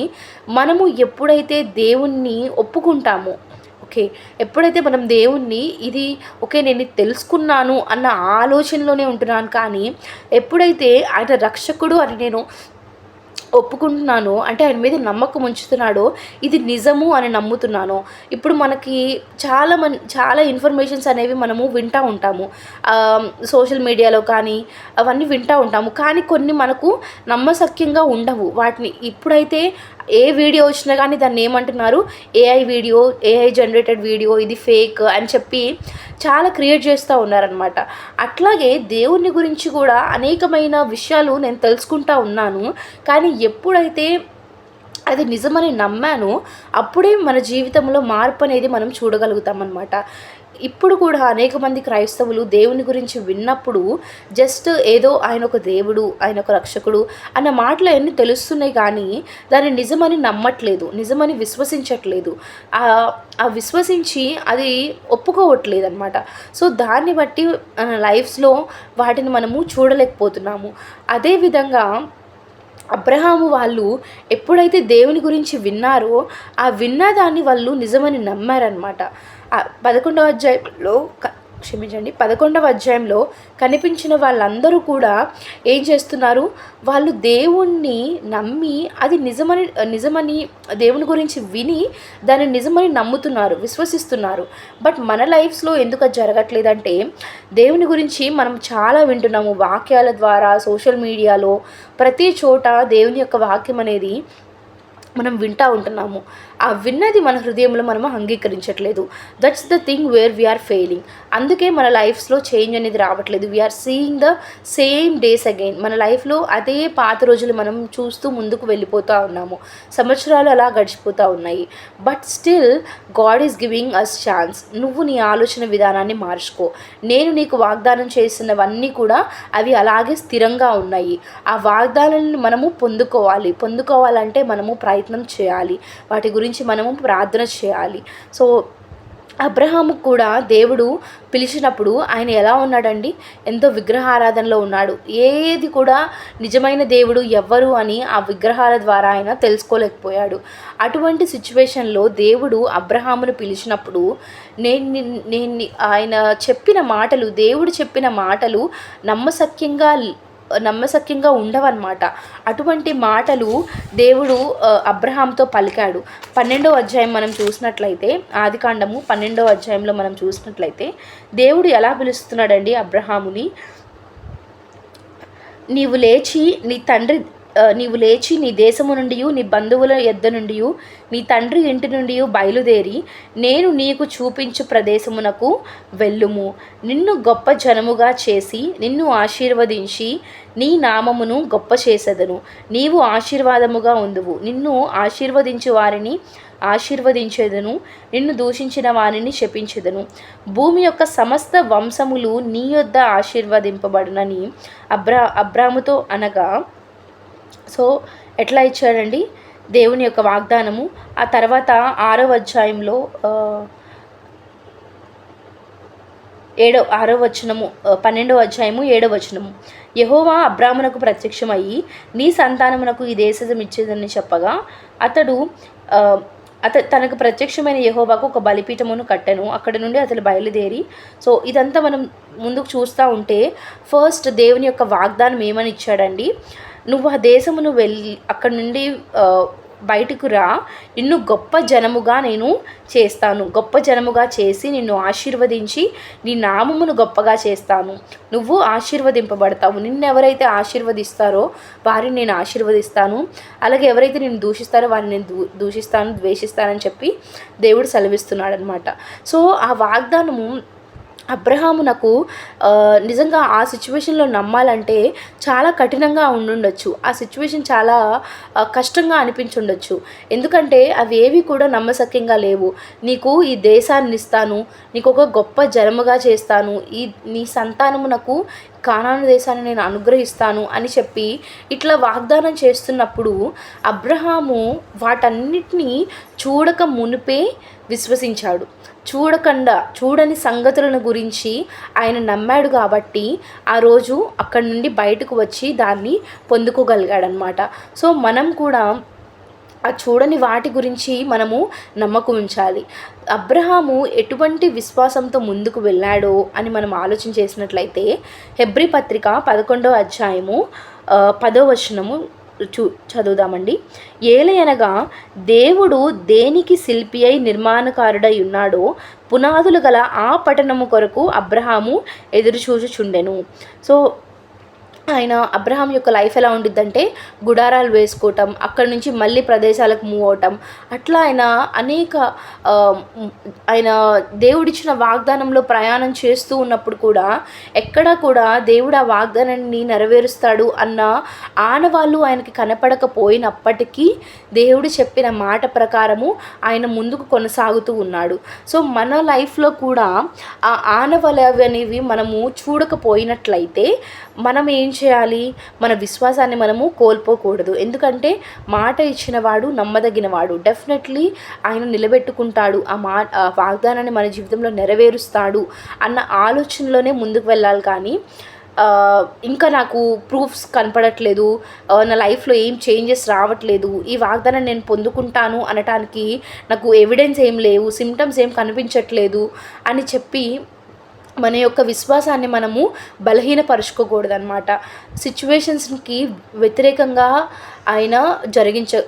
మనము ఎప్పుడైతే దేవుణ్ణి ఒప్పుకుంటామో, ఎప్పుడైతే మనం దేవుణ్ణి నేను తెలుసుకున్నాను అన్న ఆలోచనలోనే ఉంటున్నాను, కానీ ఎప్పుడైతే ఆయన రక్షకుడు అని నేను ఒప్పుకుంటున్నాను అంటే ఆయన మీద నమ్మకం ఉంచుతున్నాడో, ఇది నిజము అని నమ్ముతున్నాను. ఇప్పుడు మనకి చాలా ఇన్ఫర్మేషన్స్ అనేవి మనము వింటూ ఉంటాము, సోషల్ మీడియాలో కానీ అవన్నీ వింటూ ఉంటాము. కానీ కొన్ని మనకు నమ్మశక్యంగా ఉండవు. వాటిని ఇప్పుడైతే ఏ వీడియో వచ్చినా కానీ దాన్ని ఏమంటున్నారు, ఏఐ జనరేటెడ్ వీడియో, ఇది ఫేక్ అని చెప్పి చాలా క్రియేట్ చేస్తూ ఉన్నారనమాట. అట్లాగే దేవుని గురించి కూడా అనేకమైన విషయాలు నేను తెలుసుకుంటూ ఉన్నాను, కానీ ఎప్పుడైతే అది నిజమని నమ్మానో అప్పుడే మన జీవితంలో మార్పు అనేది మనం చూడగలుగుతామన్నమాట. ఇప్పుడు కూడా అనేక మంది క్రైస్తవులు దేవుని గురించి విన్నప్పుడు జస్ట్ ఏదో ఆయన ఒక దేవుడు, ఆయన ఒక రక్షకుడు అన్న మాటలు అన్నీ తెలుస్తున్నాయి, కానీ దాన్ని నిజమని నమ్మట్లేదు, నిజమని విశ్వసించట్లేదు. ఆ విశ్వసించి అది ఒప్పుకోవట్లేదు అనమాట. సో దాన్ని బట్టి లైఫ్స్లో వాటిని మనము చూడలేకపోతున్నాము. అదేవిధంగా అబ్రహాము వాళ్ళు ఎప్పుడైతే దేవుని గురించి విన్నారో ఆ విన్నదాన్ని వాళ్ళు నిజమని నమ్మారనమాట. 11వ అధ్యాయంలో 11వ అధ్యాయంలో కనిపించిన వాళ్ళందరూ కూడా ఏం చేస్తున్నారు, వాళ్ళు దేవుణ్ణి నమ్మి అది నిజమని దేవుని గురించి విని దాన్ని నిజమని నమ్ముతున్నారు, విశ్వసిస్తున్నారు. బట్ మన లైఫ్స్లో ఎందుకు అది జరగట్లేదంటే, దేవుని గురించి మనం చాలా వింటున్నాము వాక్యాల ద్వారా, సోషల్ మీడియాలో, ప్రతి చోట దేవుని యొక్క వాక్యం అనేది మనం వింటూ ఉంటున్నాము. ఆ విన్నది మన హృదయంలో మనము అంగీకరించట్లేదు. That's the thing where we are failing. అందుకే మన లైఫ్స్లో చేంజ్ అనేది రావట్లేదు. We are seeing the same days again. మన లైఫ్లో అదే పాత రోజులు మనం చూస్తూ ముందుకు వెళ్ళిపోతూ ఉన్నాము. సంవత్సరాలు అలా గడిచిపోతూ ఉన్నాయి. But still God is giving us chance. నువ్వు నీ ఆలోచన విధానాన్ని మార్చుకో. నేను నీకు వాగ్దానం చేసినవన్నీ కూడా అవి అలాగే స్థిరంగా ఉన్నాయి. ఆ వాగ్దానాలను మనము పొందుకోవాలంటే మనము ప్రయత్నం చేయాలి. వాటి గురించి మనము ప్రార్థన చేయాలి. సో అబ్రహాము కూడా దేవుడు పిలిచినప్పుడు ఆయన ఎలా ఉన్నాడండి, ఎంతో విగ్రహారాధనలో ఉన్నాడు. ఏది కూడా నిజమైన దేవుడు ఎవ్వరు అని ఆ విగ్రహాల ద్వారా ఆయన తెలుసుకోలేకపోయాడు. అటువంటి సిచ్యువేషన్లో దేవుడు అబ్రహామును పిలిచినప్పుడు నేను ఆయన చెప్పిన మాటలు, దేవుడు చెప్పిన మాటలు నమ్మశక్యంగా ఉండవన్నమాట. అటువంటి మాటలు దేవుడు అబ్రహాంతో పలికాడు. 12వ అధ్యాయం మనం చూసినట్లయితే, ఆదికాండము 12వ అధ్యాయంలో మనం చూసినట్లయితే దేవుడు ఎలా పిలుస్తున్నాడండి అబ్రహాముని, నీవు లేచి నీ దేశము నుండి, నీ బంధువుల యొద్ద నుండి, నీ తండ్రి ఇంటి నుండి బయలుదేరి నేను నీకు చూపించు ప్రదేశమునకు వెళ్ళుము. నిన్ను గొప్ప జనముగా చేసి నిన్ను ఆశీర్వదించి నీ నామమును గొప్ప చేసెదను. నీవు ఆశీర్వాదముగా ఉందువు. నిన్ను ఆశీర్వదించు వారిని ఆశీర్వదించేదను, నిన్ను దూషించిన వారిని శపించెదను. భూమి యొక్క సమస్త వంశములు నీ యొద్ద ఆశీర్వదింపబడునని అబ్రాముతో అనగా, సో ఎట్లా ఇచ్చాడండి దేవుని యొక్క వాగ్దానము. ఆ తర్వాత 6వ అధ్యాయంలో 6వ వచనము, 12వ అధ్యాయము 7వ వచనము, యెహోవా అబ్రామునకు ప్రత్యక్షమయ్యి నీ సంతానమునకు ఈ దేశం ఇచ్చేదని చెప్పగా, అతడు తనకు ప్రత్యక్షమైన యెహోవాకు ఒక బలిపీఠమును కట్టెను. అక్కడ నుండి అతడు బయలుదేరి, సో ఇదంతా మనం ముందుకు చూస్తూ ఉంటే ఫస్ట్ దేవుని యొక్క వాగ్దానం ఏమని ఇచ్చాడండి, నువ్వు ఆ దేశమును వెళ్ళి అక్కడ నుండి బయటకు రా, నిన్ను గొప్ప జనముగా నేను చేస్తాను, గొప్ప జనముగా చేసి నిన్ను ఆశీర్వదించి నీ నామమును గొప్పగా చేస్తాను, నువ్వు ఆశీర్వదింపబడతావు. నిన్నెవరైతే ఆశీర్వదిస్తారో వారిని నేను ఆశీర్వదిస్తాను, అలాగే ఎవరైతే నేను దూషిస్తారో వారిని నేను దూషిస్తాను, ద్వేషిస్తానని చెప్పి దేవుడు సెలవిస్తున్నాడు అనమాట. సో ఆ వాగ్దానము అబ్రహామునకు నిజంగా ఆ సిచ్యువేషన్లో నమ్మాలంటే చాలా కఠినంగా ఉండుండొచ్చు. ఆ సిచ్యువేషన్ చాలా కష్టంగా అనిపించుండొచ్చు. ఎందుకంటే అవి ఏవి కూడా నమ్మశక్యంగా లేవు. నీకు ఈ దేశాన్ని ఇస్తాను, నీకు ఒక గొప్ప జనముగా చేస్తాను, నీ సంతానమునకు కానాను దేశాన్ని నేను అనుగ్రహిస్తాను అని చెప్పి ఇట్లా వాగ్దానం చేస్తున్నప్పుడు అబ్రహాము వాటన్నిటినీ చూడక మునిపే విశ్వసించాడు. చూడని సంగతులను గురించి ఆయన నమ్మాడు కాబట్టి ఆ రోజు అక్కడి నుండి బయటకు వచ్చి దాన్ని పొందుకోగలిగాడనమాట. సో మనం కూడా ఆ చూడని వాటి గురించి మనము నమ్మకం ఉంచాలి. అబ్రహాము ఎటువంటి విశ్వాసంతో ముందుకు వెళ్ళాడో అని మనం ఆలోచన చేసినట్లయితే హెబ్రీ పత్రిక 11వ అధ్యాయము 10వ వచనము చదువుదామండి. ఏలయనగా దేవుడు దేనికి శిల్పి అయి నిర్మాణకారుడై ఉన్నాడో పునాదులు గల ఆ పట్టణము కొరకు అబ్రహాము ఎదురుచూచుచుండెను. సో అబ్రహాం యొక్క లైఫ్ ఎలా ఉండిద్దంటే గుడారాలు వేసుకోవటం, అక్కడి నుంచి మళ్ళీ ప్రదేశాలకు మూవ్ అవటం, అట్లా ఆయన దేవుడిచ్చిన వాగ్దానంలో ప్రయాణం చేస్తూ ఉన్నప్పుడు కూడా ఎక్కడా కూడా దేవుడు ఆ వాగ్దానాన్ని నెరవేరుస్తాడు అన్న ఆనవాళ్ళు ఆయనకి కనపడకపోయినప్పటికీ దేవుడు చెప్పిన మాట ప్రకారము ఆయన ముందుకు కొనసాగుతూ ఉన్నాడు. సో మన లైఫ్లో కూడా ఆ ఆనవాళ్ళు అనేవి మనము చూడకపోయినట్లయితే మనం ఏం చేయాలి, మన విశ్వాసాన్ని మనము కోల్పోకూడదు. ఎందుకంటే మాట ఇచ్చినవాడు నమ్మదగినవాడు, డెఫినెట్లీ ఆయన నిలబెట్టుకుంటాడు, ఆ వాగ్దానాన్ని మన జీవితంలో నెరవేరుస్తాడు అన్న ఆలోచనలోనే ముందుకు వెళ్ళాలి. కానీ ఇంకా నాకు ప్రూఫ్స్ కనపడట్లేదు, నా లైఫ్లో ఏం చేంజెస్ రావట్లేదు, ఈ వాగ్దానం నేను పొందుకుంటాను అనటానికి నాకు ఎవిడెన్స్ ఏం లేవు, సిమ్టమ్స్ ఏం కనిపించట్లేదు అని చెప్పి మన యొక్క విశ్వాసాన్ని మనము బలహీనపరుచుకోకూడదు అనమాట. సిచ్యువేషన్స్కి వ్యతిరేకంగా ఆయన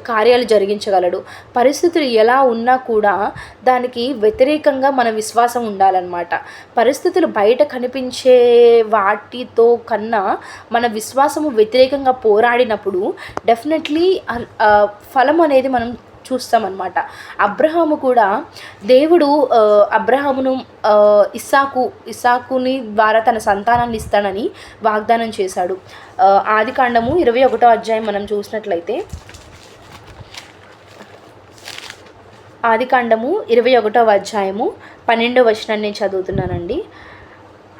కార్యాలు జరిగించగలడు. పరిస్థితులు ఎలా ఉన్నా కూడా దానికి వ్యతిరేకంగా మన విశ్వాసం ఉండాలన్నమాట. పరిస్థితులు బయట కనిపించే వాటితో కన్నా మన విశ్వాసము వ్యతిరేకంగా పోరాడినప్పుడు డెఫినెట్లీ ఫలం అనేది మనం చూస్తామన్నమాట. అబ్రహాము కూడా దేవుడు అబ్రహామును ఇస్సాకుని ద్వారా తన సంతానాన్ని ఇస్తానని వాగ్దానం చేశాడు. ఆదికాండము 21వ అధ్యాయం మనం చూసినట్లయితే, ఆదికాండము 21వ అధ్యాయము 12వ వచనాన్ని నేను చదువుతున్నానండి.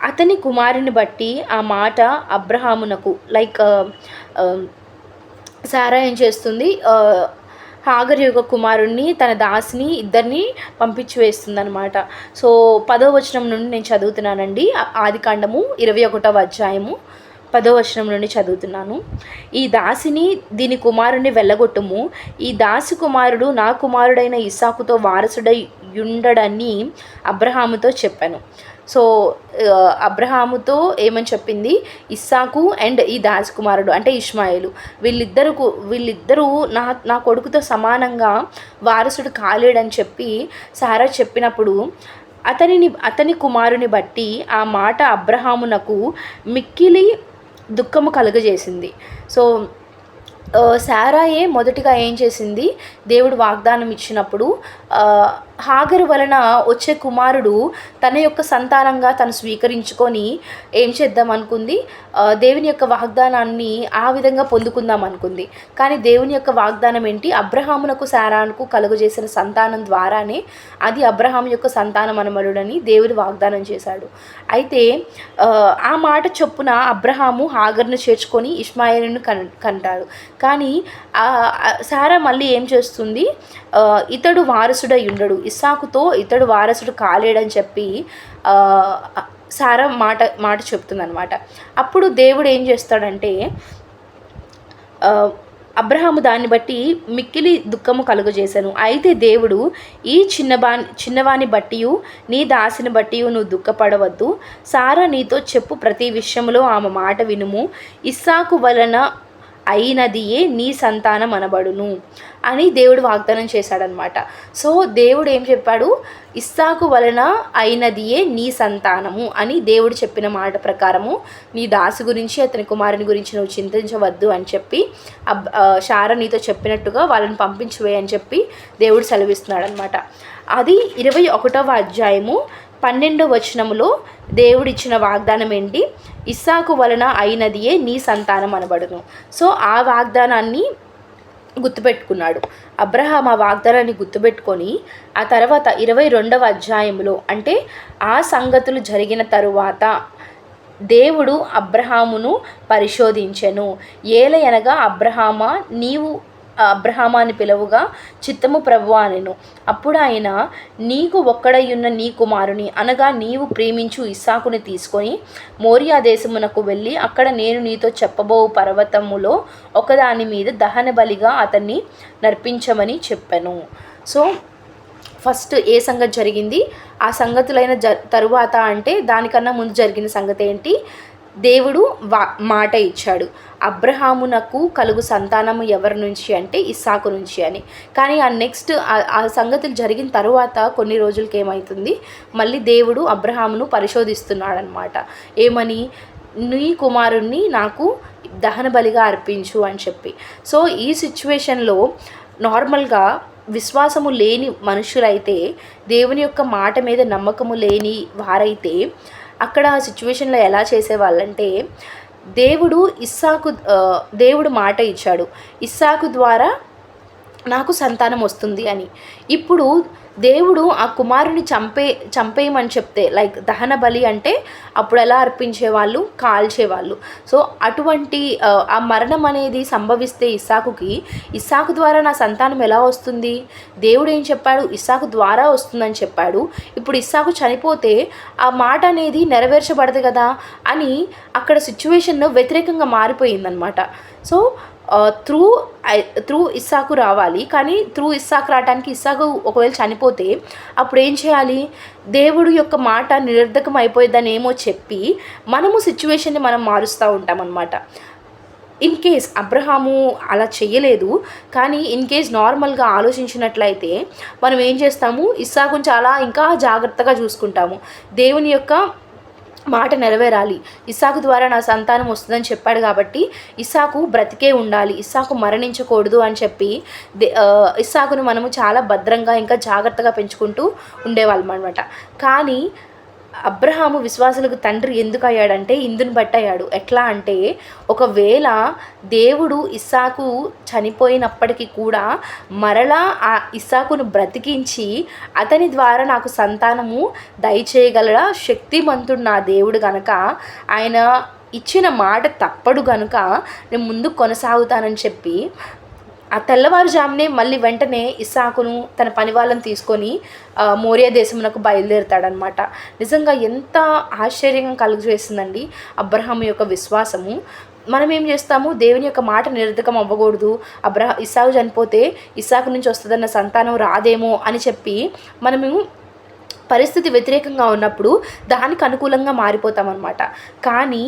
అతని కుమారుని బట్టి ఆ మాట అబ్రహామునకు సారా ఏం చేస్తుంది, హాగరు యొక్క కుమారుణ్ణి తన దాసిని ఇద్దరిని పంపించి వేస్తుంది అనమాట. సో 10వ వచనం నుండి నేను చదువుతున్నానండి. ఆదికాండము 21వ అధ్యాయము 10వ వచనం నుండి చదువుతున్నాను. ఈ దాసిని దీని కుమారుణ్ణి వెళ్ళగొట్టుము, ఈ దాసి కుమారుడు నా కుమారుడైన ఇస్సాకుతో వారసుడై ఉండడని అబ్రహాముతో చెప్పాను. సో అబ్రహాముతో ఏమని చెప్పింది, ఇస్సాకు అండ్ ఈ దాసి కుమారుడు అంటే ఇష్మాయేలు వీళ్ళిద్దరూ నా కొడుకుతో సమానంగా వారసుడు కాలేడని చెప్పి సారా చెప్పినప్పుడు అతని కుమారుని బట్టి ఆ మాట అబ్రహామునకు మిక్కిలి దుఃఖము కలుగజేసింది. సో సారాయే మొదటిగా ఏం చేసింది, దేవుడు వాగ్దానం ఇచ్చినప్పుడు హాగరు వలన వచ్చే కుమారుడు తన యొక్క సంతానంగా తను స్వీకరించుకొని ఏం చేద్దాం అనుకుంది, దేవుని యొక్క వాగ్దానాన్ని ఆ విధంగా పొందుకుందాం అనుకుంది. కానీ దేవుని యొక్క వాగ్దానం ఏంటి, అబ్రహామునకు సారాకు కలుగజేసిన సంతానం ద్వారానే అది అబ్రహాము యొక్క సంతానం అనబడునని దేవుడు వాగ్దానం చేశాడు. అయితే ఆ మాట చొప్పున అబ్రహాము హాగర్ను చేర్చుకొని ఇష్మాయేలును కంటాడు. కానీ సారా మళ్ళీ ఏం చేస్తుంది, ఇతడు వారసుడై ఉండడు, ఇస్సాకుతో ఇతడు వారసుడు కాలేడని చెప్పి సారా మాట చెప్తుందనమాట. అప్పుడు దేవుడు ఏం చేస్తాడంటే, అబ్రహాము దాన్ని బట్టి మిక్కిలి దుఃఖము కలుగజేశాను. అయితే దేవుడు ఈ చిన్నవాని బట్టి నీ దాసిని బట్టి నువ్వు దుఃఖపడవద్దు, సారా నీతో చెప్పు ప్రతి విషయంలో ఆమె మాట వినుము, ఇస్సాకు వలన అయినదియే నీ సంతానం అనబడును అని దేవుడు వాగ్దానం చేశాడనమాట. సో దేవుడు ఏం చెప్పాడు, ఇస్సాకు వలన అయినదియే నీ సంతానము అని దేవుడు చెప్పిన మాట ప్రకారము నీ దాసి గురించి అతని కుమారుని గురించి నువ్వు చింతించవద్దు అని చెప్పి సారా నీతో చెప్పినట్టుగా వాళ్ళని పంపించివే అని చెప్పి దేవుడు సెలవిస్తున్నాడు అనమాట. అది 21వ అధ్యాయము 12వ వచనములో దేవుడిచ్చిన వాగ్దానం ఏంటి, ఇస్సాకు వలన అయినదియే నీ సంతానం అనబడును. సో ఆ వాగ్దానాన్ని గుర్తుపెట్టుకున్నాడు అబ్రహాం. ఆ వాగ్దానాన్ని గుర్తుపెట్టుకొని ఆ తర్వాత 22వ అధ్యాయంలో అంటే ఆ సంగతులు జరిగిన తరువాత దేవుడు అబ్రహామును పరిశోధించెను. ఏలయనగా అబ్రహామా అని పిలువగా చిత్తము ప్రభువా అనెను. అప్పుడు ఆయన, నీకు ఒక్కడయ్యున్న నీ కుమారుని అనగా నీవు ప్రేమించు ఇస్సాకుని తీసుకొని మోరియా దేశమునకు వెళ్ళి అక్కడ నేను నీతో చెప్పబో పర్వతములో ఒకదాని మీద దహన బలిగా అతన్ని నర్పించమని చెప్పాను. సో ఫస్ట్ ఏ సంగతి జరిగింది, ఆ సంగతులైన తరువాత అంటే దానికన్నా ముందు జరిగిన సంగతి ఏంటి, దేవుడు మాట ఇచ్చాడు, అబ్రహామునకు కలుగు సంతానము ఎవరి నుంచి అంటే ఇస్సాకు నుంచి అని. కానీ ఆ సంగతులు జరిగిన తరువాత కొన్ని రోజులకి ఏమవుతుంది, మళ్ళీ దేవుడు అబ్రహామును పరిశోధిస్తున్నాడనమాట. ఏమని, నీ కుమారుణ్ణి నాకు దహన బలిగా అర్పించు అని చెప్పి. సో ఈ సిచ్యువేషన్లో నార్మల్గా విశ్వాసము లేని మనుషులైతే, దేవుని యొక్క మాట మీద నమ్మకము లేని వారైతే అక్కడ సిచ్యువేషన్లో ఎలా చేసేవాళ్ళంటే, దేవుడు మాట ఇచ్చాడు, ఇస్సాకు ద్వారా నాకు సంతానం వస్తుంది అని. ఇప్పుడు దేవుడు ఆ కుమారుని చంపేయమని చెప్తే, లైక్ దహన బలి అంటే అప్పుడు ఎలా అర్పించేవాళ్ళు, కాల్చేవాళ్ళు. సో అటువంటి ఆ మరణం అనేది సంభవిస్తే ఇస్సాకు ద్వారా నా సంతానం ఎలా వస్తుంది, దేవుడు ఏం చెప్పాడు, ఇస్సాకు ద్వారా వస్తుందని చెప్పాడు. ఇప్పుడు ఇస్సాకు చనిపోతే ఆ మాట అనేది నెరవేర్చబడదు కదా అని అక్కడ సిచ్యువేషన్ వ్యతిరేకంగా మారిపోయిందనమాట. సో త్రూ ఇస్సాకు రావాలి. కానీ త్రూ ఇస్సాకు రావడానికి ఇస్సాకు ఒకవేళ చనిపోతే అప్పుడు ఏం చేయాలి? దేవుడు యొక్క మాట నిరర్ధకం అయిపోయేదని ఏమో చెప్పి మనము సిచ్యువేషన్ని మనం మారుస్తూ ఉంటాం అన్నమాట. ఇన్ కేస్ అబ్రహాము అలా చెయ్యలేదు, కానీ ఇన్ కేస్ నార్మల్గా ఆలోచించినట్లయితే మనం ఏం చేస్తాము? ఇస్సాకుని చాలా ఇంకా జాగ్రత్తగా చూసుకుంటాము. దేవుని యొక్క మాట నెరవేరాలి, ఇస్సాకు ద్వారా నా సంతానం వస్తుందని చెప్పాడు కాబట్టి ఇస్సాకు బ్రతికే ఉండాలి, ఇస్సాకు మరణించకూడదు అని చెప్పి ఇస్సాకును మనము చాలా భద్రంగా ఇంకా జాగ్రత్తగా పెంచుకుంటూ ఉండేవాళ్ళం అనమాట. కానీ అబ్రహాము విశ్వాసులకు తండ్రి ఎందుకు అయ్యాడంటే ఇందుని బట్టి అయ్యాడు. ఎట్లా అంటే ఒకవేళ దేవుడు ఇస్సాకు చనిపోయినప్పటికీ కూడా మరలా ఆ ఇస్సాకును బ్రతికించి అతని ద్వారా నాకు సంతానము దయచేయగల శక్తిమంతుడు నా దేవుడు గనక, ఆయన ఇచ్చిన మాట తప్పడు గనుక నేను ముందుకు కొనసాగుతానని చెప్పి ఆ తెల్లవారుజామునే మళ్ళీ వెంటనే ఇస్సాకును తన పని వాళ్ళని తీసుకొని మోరియా దేశమునకు బయలుదేరుతాడనమాట. నిజంగా ఎంత ఆశ్చర్యంగా కలుగజేసిందండి అబ్రహాము యొక్క విశ్వాసము. మనం ఏం చేస్తాము? దేవుని యొక్క మాట నిరర్ధకం అవ్వకూడదు, ఇస్సాకు చనిపోతే ఇస్సాకు నుంచి వస్తుందన్న సంతానం రాదేమో అని చెప్పి మనము పరిస్థితి వ్యతిరేకంగా ఉన్నప్పుడు దానికి అనుకూలంగా మారిపోతామన్నమాట. కానీ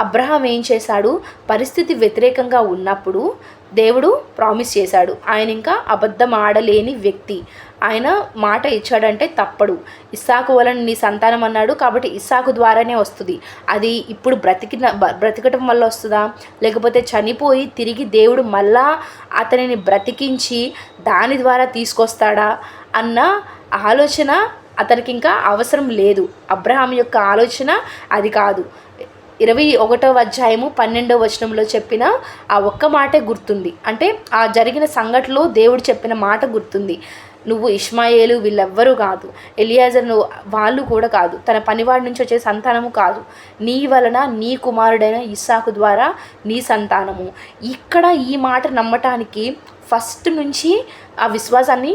అబ్రహాం ఏం చేశాడు? పరిస్థితి వ్యతిరేకంగా ఉన్నప్పుడు దేవుడు ప్రామిస్ చేశాడు. ఆయన ఇంకా అబద్ధం ఆడలేని వ్యక్తి. ఆయన మాట ఇచ్చాడంటే తప్పడు. ఇస్సాకు వలన నీ సంతానం అన్నాడు కాబట్టి ఇస్సాకు ద్వారానే వస్తుంది. అది ఇప్పుడు బ్రతికటం వల్ల వస్తుందా, లేకపోతే చనిపోయి తిరిగి దేవుడు మళ్ళా అతనిని బ్రతికించి దాని ద్వారా తీసుకొస్తాడా అన్న ఆలోచన అతనికి ఇంకా అవసరం లేదు. అబ్రహాం యొక్క ఆలోచన అది కాదు. 21వ అధ్యాయము 12వ వచనంలో చెప్పిన ఆ ఒక్క మాటే గుర్తుంది. అంటే ఆ జరిగిన సంఘటనలో దేవుడు చెప్పిన మాట గుర్తుంది. నువ్వు ఇష్మాయేలు వీళ్ళెవ్వరూ కాదు, ఎలియాజరు వాళ్ళు కూడా కాదు, తన పనివాడి నుంచి వచ్చే సంతానము కాదు, నీ వలన నీ కుమారుడైన ఇస్సాకు ద్వారా నీ సంతానము. ఇక్కడ ఈ మాట నమ్మటానికి ఫస్ట్ నుంచి ఆ విశ్వాసాన్ని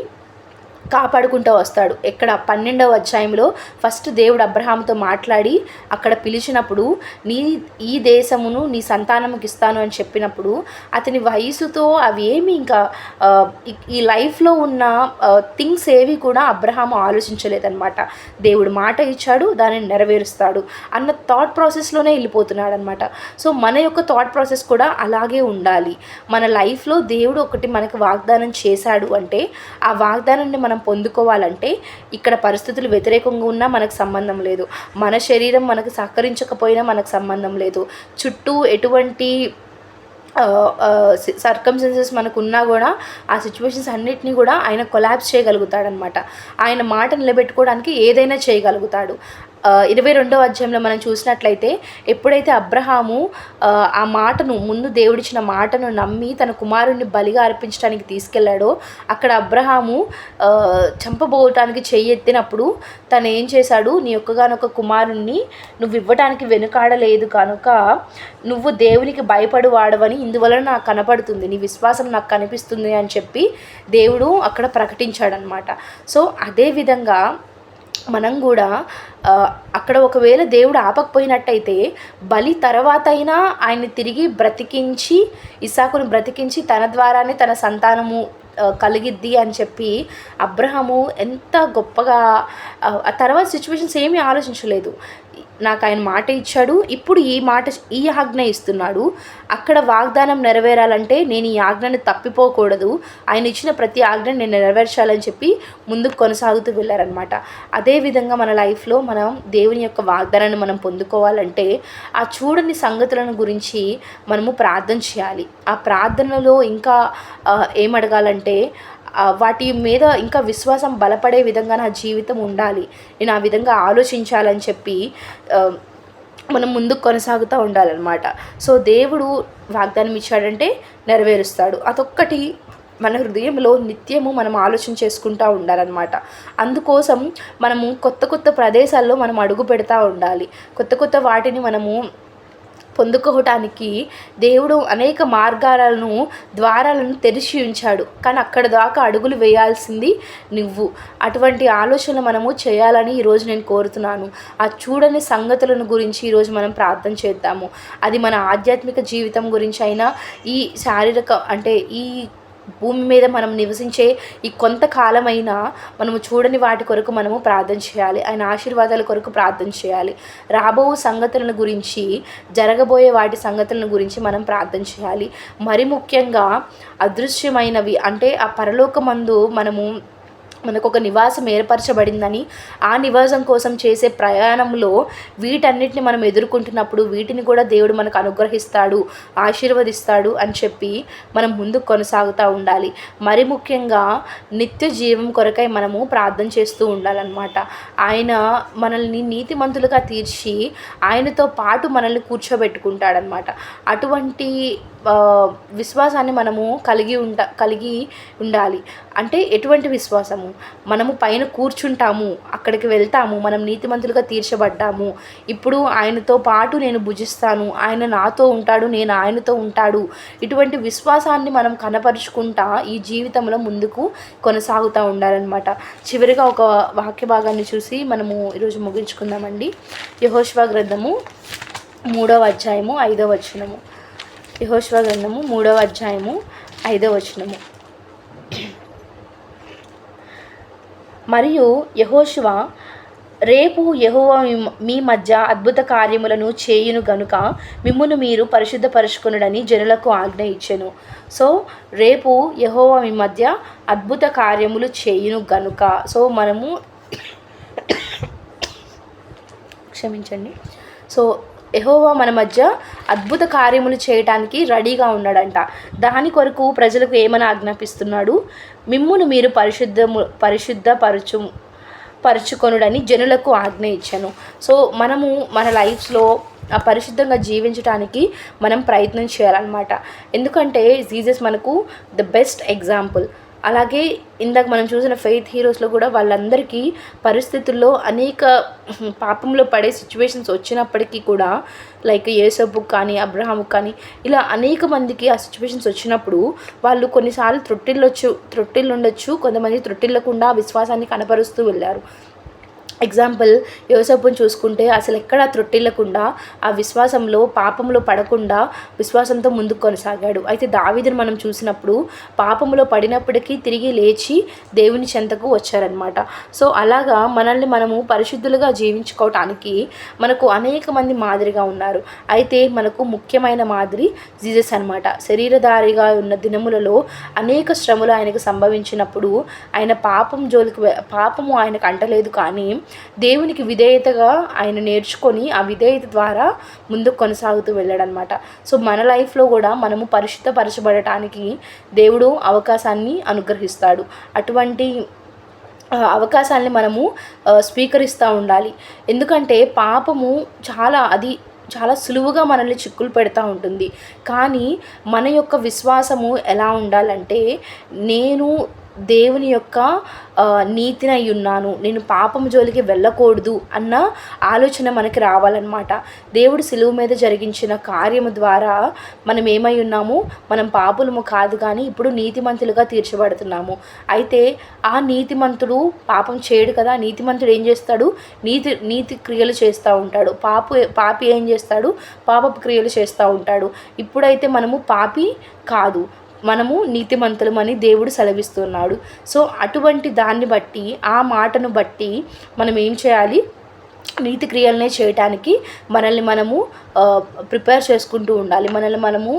కాపాడుకుంటూ వస్తాడు. ఎక్కడ 12వ అధ్యాయంలో ఫస్ట్ దేవుడు అబ్రహాముతో మాట్లాడి అక్కడ పిలిచినప్పుడు ఈ దేశమును నీ సంతానముకి ఇస్తాను అని చెప్పినప్పుడు అతని వయసుతో అవి ఏమి ఇంకా ఈ లైఫ్లో ఉన్న థింగ్స్ ఏవి కూడా అబ్రహాము ఆలోచించలేదన్నమాట. దేవుడు మాట ఇచ్చాడు, దానిని నెరవేరుస్తాడు అన్న థాట్ ప్రాసెస్లోనే వెళ్ళిపోతున్నాడు అనమాట. సో మన యొక్క థాట్ ప్రాసెస్ కూడా అలాగే ఉండాలి. మన లైఫ్లో దేవుడు ఒకటి మనకు వాగ్దానం చేశాడు అంటే ఆ వాగ్దానాన్ని మనం పొందుకోవాలంటే ఇక్కడ పరిస్థితులు వ్యతిరేకంగా ఉన్నా మనకు సంబంధం లేదు, మన శరీరం మనకు సహకరించకపోయినా మనకు సంబంధం లేదు, చుట్టూ ఎటువంటి సర్కమ్స్టెన్సెస్ మనకు ఉన్నా కూడా ఆ సిచ్యువేషన్స్ అన్నిటినీ కూడా ఆయన కొలాప్స్ చేయగలుగుతాడనమాట. ఆయన మాట నిలబెట్టుకోవడానికి ఏదైనా చేయగలుగుతాడు. 22వ అధ్యాయంలో మనం చూసినట్లయితే ఎప్పుడైతే అబ్రహాము ఆ మాటను ముందు దేవుడిచ్చిన మాటను నమ్మి తన కుమారుణ్ణి బలిగా అర్పించడానికి తీసుకెళ్లాడో అక్కడ అబ్రహాము చంపబోవటానికి చెయ్యెత్తినప్పుడు తను ఏం చేశాడు? నీ ఒక్కగానొక్క కుమారుణ్ణి నువ్వు ఇవ్వటానికి వెనుకాడలేదు కనుక నువ్వు దేవునికి భయపడు వాడవని ఇందువలన నాకు కనపడుతుంది, నీ విశ్వాసం నాకు కనిపిస్తుంది అని చెప్పి దేవుడు అక్కడ ప్రకటించాడనమాట. సో అదేవిధంగా మనం కూడా అక్కడ ఒకవేళ దేవుడు ఆపకపోయినట్టయితే బలి తర్వాత అయినా ఆయన్ని తిరిగి బ్రతికించి ఇస్సాకును బ్రతికించి తన ద్వారానే తన సంతానము కలిగిద్ది అని చెప్పి అబ్రహాము ఎంత గొప్పగా ఆ తర్వాత సిచ్యువేషన్స్ ఏమీ ఆలోచించలేదు. నాకు ఆయన మాట ఇచ్చాడు, ఇప్పుడు ఈ ఆజ్ఞ ఇస్తున్నాడు, అక్కడ వాగ్దానం నెరవేరాలంటే నేను ఈ ఆజ్ఞను తప్పిపోకూడదు, ఆయన ఇచ్చిన ప్రతి ఆజ్ఞను నేను నెరవేర్చాలని చెప్పి ముందుకు కొనసాగుతూ వెళ్ళారనమాట. అదేవిధంగా మన లైఫ్లో మనం దేవుని యొక్క వాగ్దానాన్ని మనం పొందుకోవాలంటే ఆ చూడని సంగతులను గురించి మనము ప్రార్థన చేయాలి. ఆ ప్రార్థనలో ఇంకా ఏమడగాలంటే వాటి మీద ఇంకా విశ్వాసం బలపడే విధంగా నా జీవితం ఉండాలి, నేను ఆ విధంగా ఆలోచించాలని చెప్పి మనం ముందుకు కొనసాగుతూ ఉండాలన్నమాట. సో దేవుడు వాగ్దానం ఇచ్చాడంటే నెరవేరుస్తాడు. అదొక్కటి మన హృదయంలో నిత్యము మనం ఆలోచన చేసుకుంటూ ఉండాలన్నమాట. అందుకోసం మనము కొత్త కొత్త ప్రదేశాల్లో మనం అడుగు పెడతా ఉండాలి, కొత్త కొత్త వాటిని మనము పొందుకోవటానికి దేవుడు అనేక మార్గాలను ద్వారాలను తెరిచి ఉంచాడు. కానీ అక్కడ దాకా అడుగులు వేయాల్సింది నువ్వు. అటువంటి ఆలోచనలు మనము చేయాలని ఈరోజు నేను కోరుతున్నాను. ఆ చూడని సంగతులను గురించి ఈరోజు మనం ప్రార్థన చేద్దాము. అది మన ఆధ్యాత్మిక జీవితం గురించి అయినా, ఈ శారీరక అంటే ఈ భూమి మీద మనం నివసించే ఈ కొంతకాలమైనా మనము చూడని వాటి కొరకు మనము ప్రార్థన చేయాలి. ఆయన ఆశీర్వాదాల కొరకు ప్రార్థన చేయాలి. రాబో సంగతులను గురించి, జరగబోయే వాటి సంగతులను గురించి మనం ప్రార్థన చేయాలి. మరి ముఖ్యంగా అదృశ్యమైనవి అంటే ఆ పరలోకమందు మనకు ఒక నివాసం ఏర్పరచబడిందని, ఆ నివాసం కోసం చేసే ప్రయాణంలో వీటన్నిటిని మనం ఎదుర్కొంటున్నప్పుడు వీటిని కూడా దేవుడు మనకు అనుగ్రహిస్తాడు, ఆశీర్వదిస్తాడు అని చెప్పి మనం ముందుకు కొనసాగుతూ ఉండాలి. మరి ముఖ్యంగా నిత్య జీవం కొరకై మనము ప్రార్థన చేస్తూ ఉండాలన్నమాట. ఆయన మనల్ని నీతిమంతులుగా తీర్చి ఆయనతో పాటు మనల్ని కూర్చోబెట్టుకుంటాడనమాట. అటువంటి విశ్వాసాన్ని మనము కలిగి ఉండాలి. అంటే ఎటువంటి విశ్వాసము? మనము పైన కూర్చుంటాము, అక్కడికి వెళ్తాము, మనం నీతిమంతులుగా తీర్చబడ్డాము, ఇప్పుడు ఆయనతో పాటు నేను భుజిస్తాను, ఆయన నాతో ఉంటాడు, నేను ఆయనతో ఉంటాడు. ఇటువంటి విశ్వాసాన్ని మనం కనపరుచుకుంటా ఈ జీవితంలో ముందుకు కొనసాగుతూ ఉండాలన్నమాట. చివరిగా ఒక వాక్య భాగాన్ని చూసి మనము ఈరోజు ముగించుకుందామండి. యెహోషువ గ్రంథము 3వ అధ్యాయము 5వ వచనము. యెహోషువ గ్రంథము 3వ అధ్యాయము 5వ వచనము. మరియు యెహోషువ, రేపు యెహోవా మీ మధ్య అద్భుత కార్యములను చేయును గనుక మిమ్మును మీరు పరిశుద్ధపరచుకొనుడని జనులకు ఆజ్ఞ ఇచ్చెను. సో రేపు యెహోవా మీ మధ్య అద్భుత కార్యములు చేయును గనుక, సో మనము క్షమించండి, సో యెహోవా మన మధ్య అద్భుత కార్యములు చేయటానికి రెడీగా ఉన్నాడంట. దాని కొరకు ప్రజలకు ఏమని ఆజ్ఞాపిస్తున్నాడు? మిమ్మును మీరు పరిశుద్ధపరచుకొనుడని జనులకు ఆజ్ఞ ఇచ్చాను. సో మనము మన లైఫ్లో పరిశుద్ధంగా జీవించడానికి మనం ప్రయత్నం చేయాలన్నమాట. ఎందుకంటే జీసస్ మనకు ద బెస్ట్ ఎగ్జాంపుల్. అలాగే ఇందాక మనం చూసిన ఫెయిత్ హీరోస్లో కూడా వాళ్ళందరికీ పరిస్థితుల్లో అనేక పాపంలో పడే సిచ్యువేషన్స్ వచ్చినప్పటికీ కూడా, లైక్ యేసబ్బుకు కానీ అబ్రహాముకు కానీ ఇలా అనేక మందికి ఆ సిచ్యువేషన్స్ వచ్చినప్పుడు వాళ్ళు కొన్నిసార్లు త్రొట్టిల్లు ఉండొచ్చు, కొంతమంది త్రొట్టిల్లకుండా విశ్వాసాన్ని కనపరుస్తూ వెళ్ళారు. ఎగ్జాంపుల్ యోసేపుని చూసుకుంటే అసలు ఎక్కడా త్రొట్టిల్లకుండా ఆ విశ్వాసంలో పాపంలో పడకుండా విశ్వాసంతో ముందుకు కొనసాగాడు. అయితే దావీదుని మనం చూసినప్పుడు పాపంలో పడినప్పటికీ తిరిగి లేచి దేవుని చెంతకు వచ్చారనమాట. సో అలాగా మనల్ని మనము పరిశుద్ధులుగా జీవించుకోవటానికి మనకు అనేక మంది మాదిరిగా ఉన్నారు. అయితే మనకు ముఖ్యమైన మాదిరి జీసస్ అనమాట. శరీరధారిగా ఉన్న దినములలో అనేక శ్రమలు ఆయనకు సంభవించినప్పుడు ఆయన పాపము ఆయనకు అంటలేదు, కానీ దేవునికి విధేయతగా ఆయన నేర్చుకొని ఆ విధేయత ద్వారా ముందుకు కొనసాగుతూ వెళ్ళాడనమాట. సో మన లైఫ్లో కూడా మనము పరిశుద్ధపరచబడటానికి దేవుడు అవకాశాన్ని అనుగ్రహిస్తాడు. అటువంటి అవకాశాన్ని మనము స్వీకరిస్తూ ఉండాలి. ఎందుకంటే పాపము చాలా సులువుగా మనల్ని చిక్కులు పెడతా ఉంటుంది. కానీ మన యొక్క విశ్వాసము ఎలా ఉండాలంటే, నేను దేవుని యొక్క నీతినై ఉన్నాను, నేను పాపం జోలికి వెళ్ళకూడదు అన్న ఆలోచన మనకి రావాలన్నమాట. దేవుడు సిలువ మీద జరిగించిన కార్యము ద్వారా మనం ఏమై ఉన్నాము? మనం పాపులము కాదు, కానీ ఇప్పుడు నీతిమంతులుగా తీర్చబడుతున్నాము. అయితే ఆ నీతిమంతుడు పాపం చేయడు కదా. నీతిమంతుడు ఏం చేస్తాడు? నీతి క్రియలు చేస్తూ ఉంటాడు. పాపి ఏం చేస్తాడు? పాపపు క్రియలు చేస్తూ ఉంటాడు. ఇప్పుడైతే మనము పాపి కాదు, మనము నీతిమంతులమని దేవుడు సెలవిస్తున్నాడు. సో అటువంటి దాన్ని బట్టి, ఆ మాటను బట్టి మనం ఏం చేయాలి? నీతి క్రియలనే చేయటానికి మనల్ని మనము ప్రిపేర్ చేసుకుంటూ ఉండాలి. మనల్ని మనము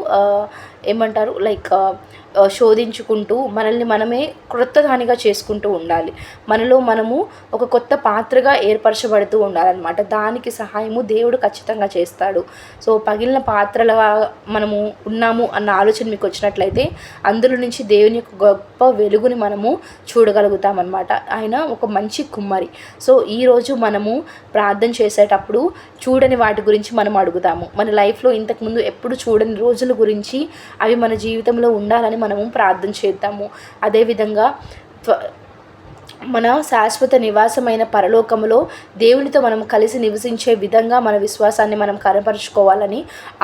శోధించుకుంటూ మనల్ని మనమే క్రొత్త దానిగా చేసుకుంటూ ఉండాలి. మనలో మనము ఒక కొత్త పాత్రగా ఏర్పరచబడుతూ ఉండాలన్నమాట. దానికి సహాయము దేవుడు ఖచ్చితంగా చేస్తాడు. సో పగిలిన పాత్రలా మనము ఉన్నాము అన్న ఆలోచన మీకు వచ్చినట్లయితే అందులో నుంచి దేవుని యొక్క గొప్ప వెలుగుని మనము చూడగలుగుతామన్నమాట. ఆయన ఒక మంచి కుమ్మరి. సో ఈరోజు మనము ప్రార్థన చేసేటప్పుడు చూడని వాటి గురించి మనం అడుగుతాము. మన లైఫ్లో ఇంతకుముందు ఎప్పుడు చూడని రోజుల గురించి అవి మన జీవితంలో ఉండాలని మనము ప్రార్థన చేద్దాము. అదేవిధంగా మన శాశ్వత నివాసమైన పరలోకములో దేవునితో మనం కలిసి నివసించే విధంగా మన విశ్వాసాన్ని మనం కనపరుచుకోవాలని,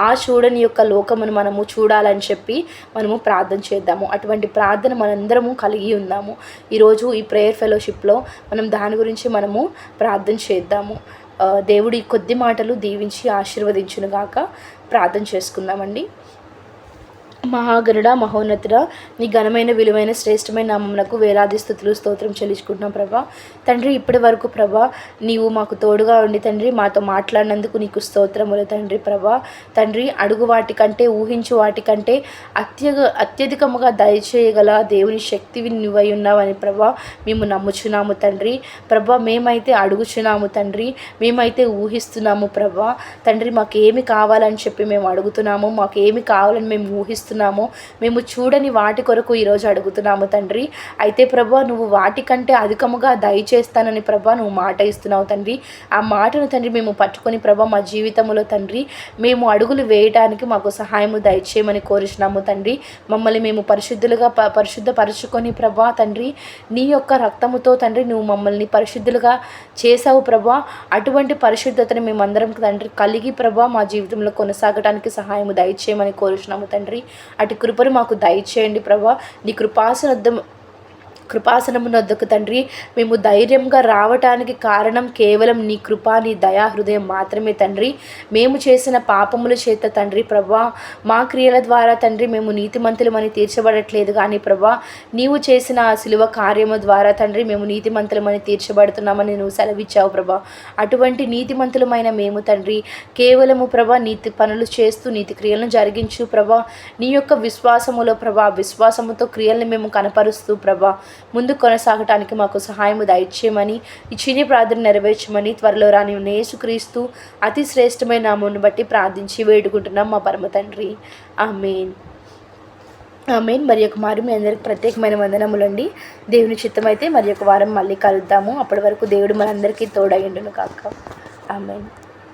ఆ చూడని యొక్క లోకమును మనము చూడాలని చెప్పి మనము ప్రార్థన చేద్దాము. అటువంటి ప్రార్థన మనందరము కలిగి ఉందాము. ఈరోజు ఈ ప్రేయర్ ఫెలోషిప్లో మనం దాని గురించి మనము ప్రార్థన చేద్దాము. దేవుడి కొద్ది మాటలు దీవించి ఆశీర్వదించునుగాక. ప్రార్థన చేసుకుందామండి. మహాగరుడ, మహోన్నతుడ, నీ ఘనమైన విలువైన శ్రేష్టమైన నామమునకు వేలాది స్తుతులు స్తోత్రం చెల్లించుకుంటున్నాం ప్రభా. తండ్రి, ఇప్పటి వరకు ప్రభా నీవు మాకు తోడుగా ఉండి తండ్రి మాతో మాట్లాడినందుకు నీకు స్తోత్రములు తండ్రి. ప్రభా తండ్రి, అడుగు వాటికంటే ఊహించు వాటికంటే అత్యధికముగా దయచేయగల దేవుని శక్తివి నువ్వై ఉన్నావని ప్రభా మేము నమ్ముచున్నాము తండ్రి. ప్రభా మేమైతే అడుగుచున్నాము తండ్రి, మేమైతే ఊహిస్తున్నాము ప్రభా. తండ్రి, మాకేమి కావాలని చెప్పి మేము అడుగుతున్నాము, మాకేమి కావాలని మేము ఊహిస్తున్నాము, మేము చూడని వాటి కొరకు ఈరోజు అడుగుతున్నాము తండ్రి. అయితే ప్రభా నువ్వు వాటికంటే అధికముగా దయచేస్తానని ప్రభా నువ్వు మాట ఇస్తున్నావు తండ్రి. ఆ మాటను తండ్రి మేము పట్టుకొని ప్రభా మా జీవితంలో తండ్రి మేము అడుగులు వేయడానికి మాకు సహాయము దయచేయమని కోరుచున్నాము తండ్రి. మమ్మల్ని మేము పరిశుద్ధపరచుకొని ప్రభా తండ్రి నీ యొక్క రక్తముతో తండ్రి నువ్వు మమ్మల్ని పరిశుద్ధులుగా చేసావు ప్రభా. అటువంటి పరిశుద్ధతను మేమందరం తండ్రి కలిగి ప్రభా మా జీవితంలో కొనసాగడానికి సహాయము దయచేయమని కోరుచున్నాము తండ్రి. అటు కృపను మాకు దయచేయండి ప్రభా. నీ కృపాసనమునొద్దకు తండ్రి మేము ధైర్యంగా రావటానికి కారణం కేవలం నీ కృపా, నీ దయా హృదయం మాత్రమే తండ్రి. మేము చేసిన పాపముల చేత తండ్రి ప్రభా మా క్రియల ద్వారా తండ్రి మేము నీతిమంతులమని తీర్చబడట్లేదు కానీ ప్రభా నీవు చేసిన ఆ శిలువ కార్యము ద్వారా తండ్రి మేము నీతిమంతులమని తీర్చబడుతున్నామని నువ్వు సెలవిచ్చావు ప్రభా. అటువంటి నీతిమంతులమైన మేము తండ్రి కేవలము ప్రభా నీతి పనులు చేస్తూ నీతి క్రియలను జరిగించు ప్రభా. నీ యొక్క విశ్వాసములో ప్రభా విశ్వాసముతో క్రియలను మేము కనపరుస్తూ ప్రభా ముందు కొనసాగటానికి మాకు సహాయము దయచేయమని, ఈ చిన్ని ప్రార్థన నెరవేర్చమని త్వరలో రాని యేసుక్రీస్తు అతి శ్రేష్టమైన నామమును బట్టి ప్రార్థించి వేడుకుంటున్నాం మా పరమ తండ్రి. ఆమేన్. ఆమేన్. మరి ఒక మారు మీ అందరికి ప్రత్యేకమైన వందనములండి. దేవుని చిత్తమైతే మరి ఒక వారం మళ్ళీ కలుద్దాము. అప్పటి వరకు దేవుడు మనందరికీ తోడయ్యుండును కాక. ఆమేన్.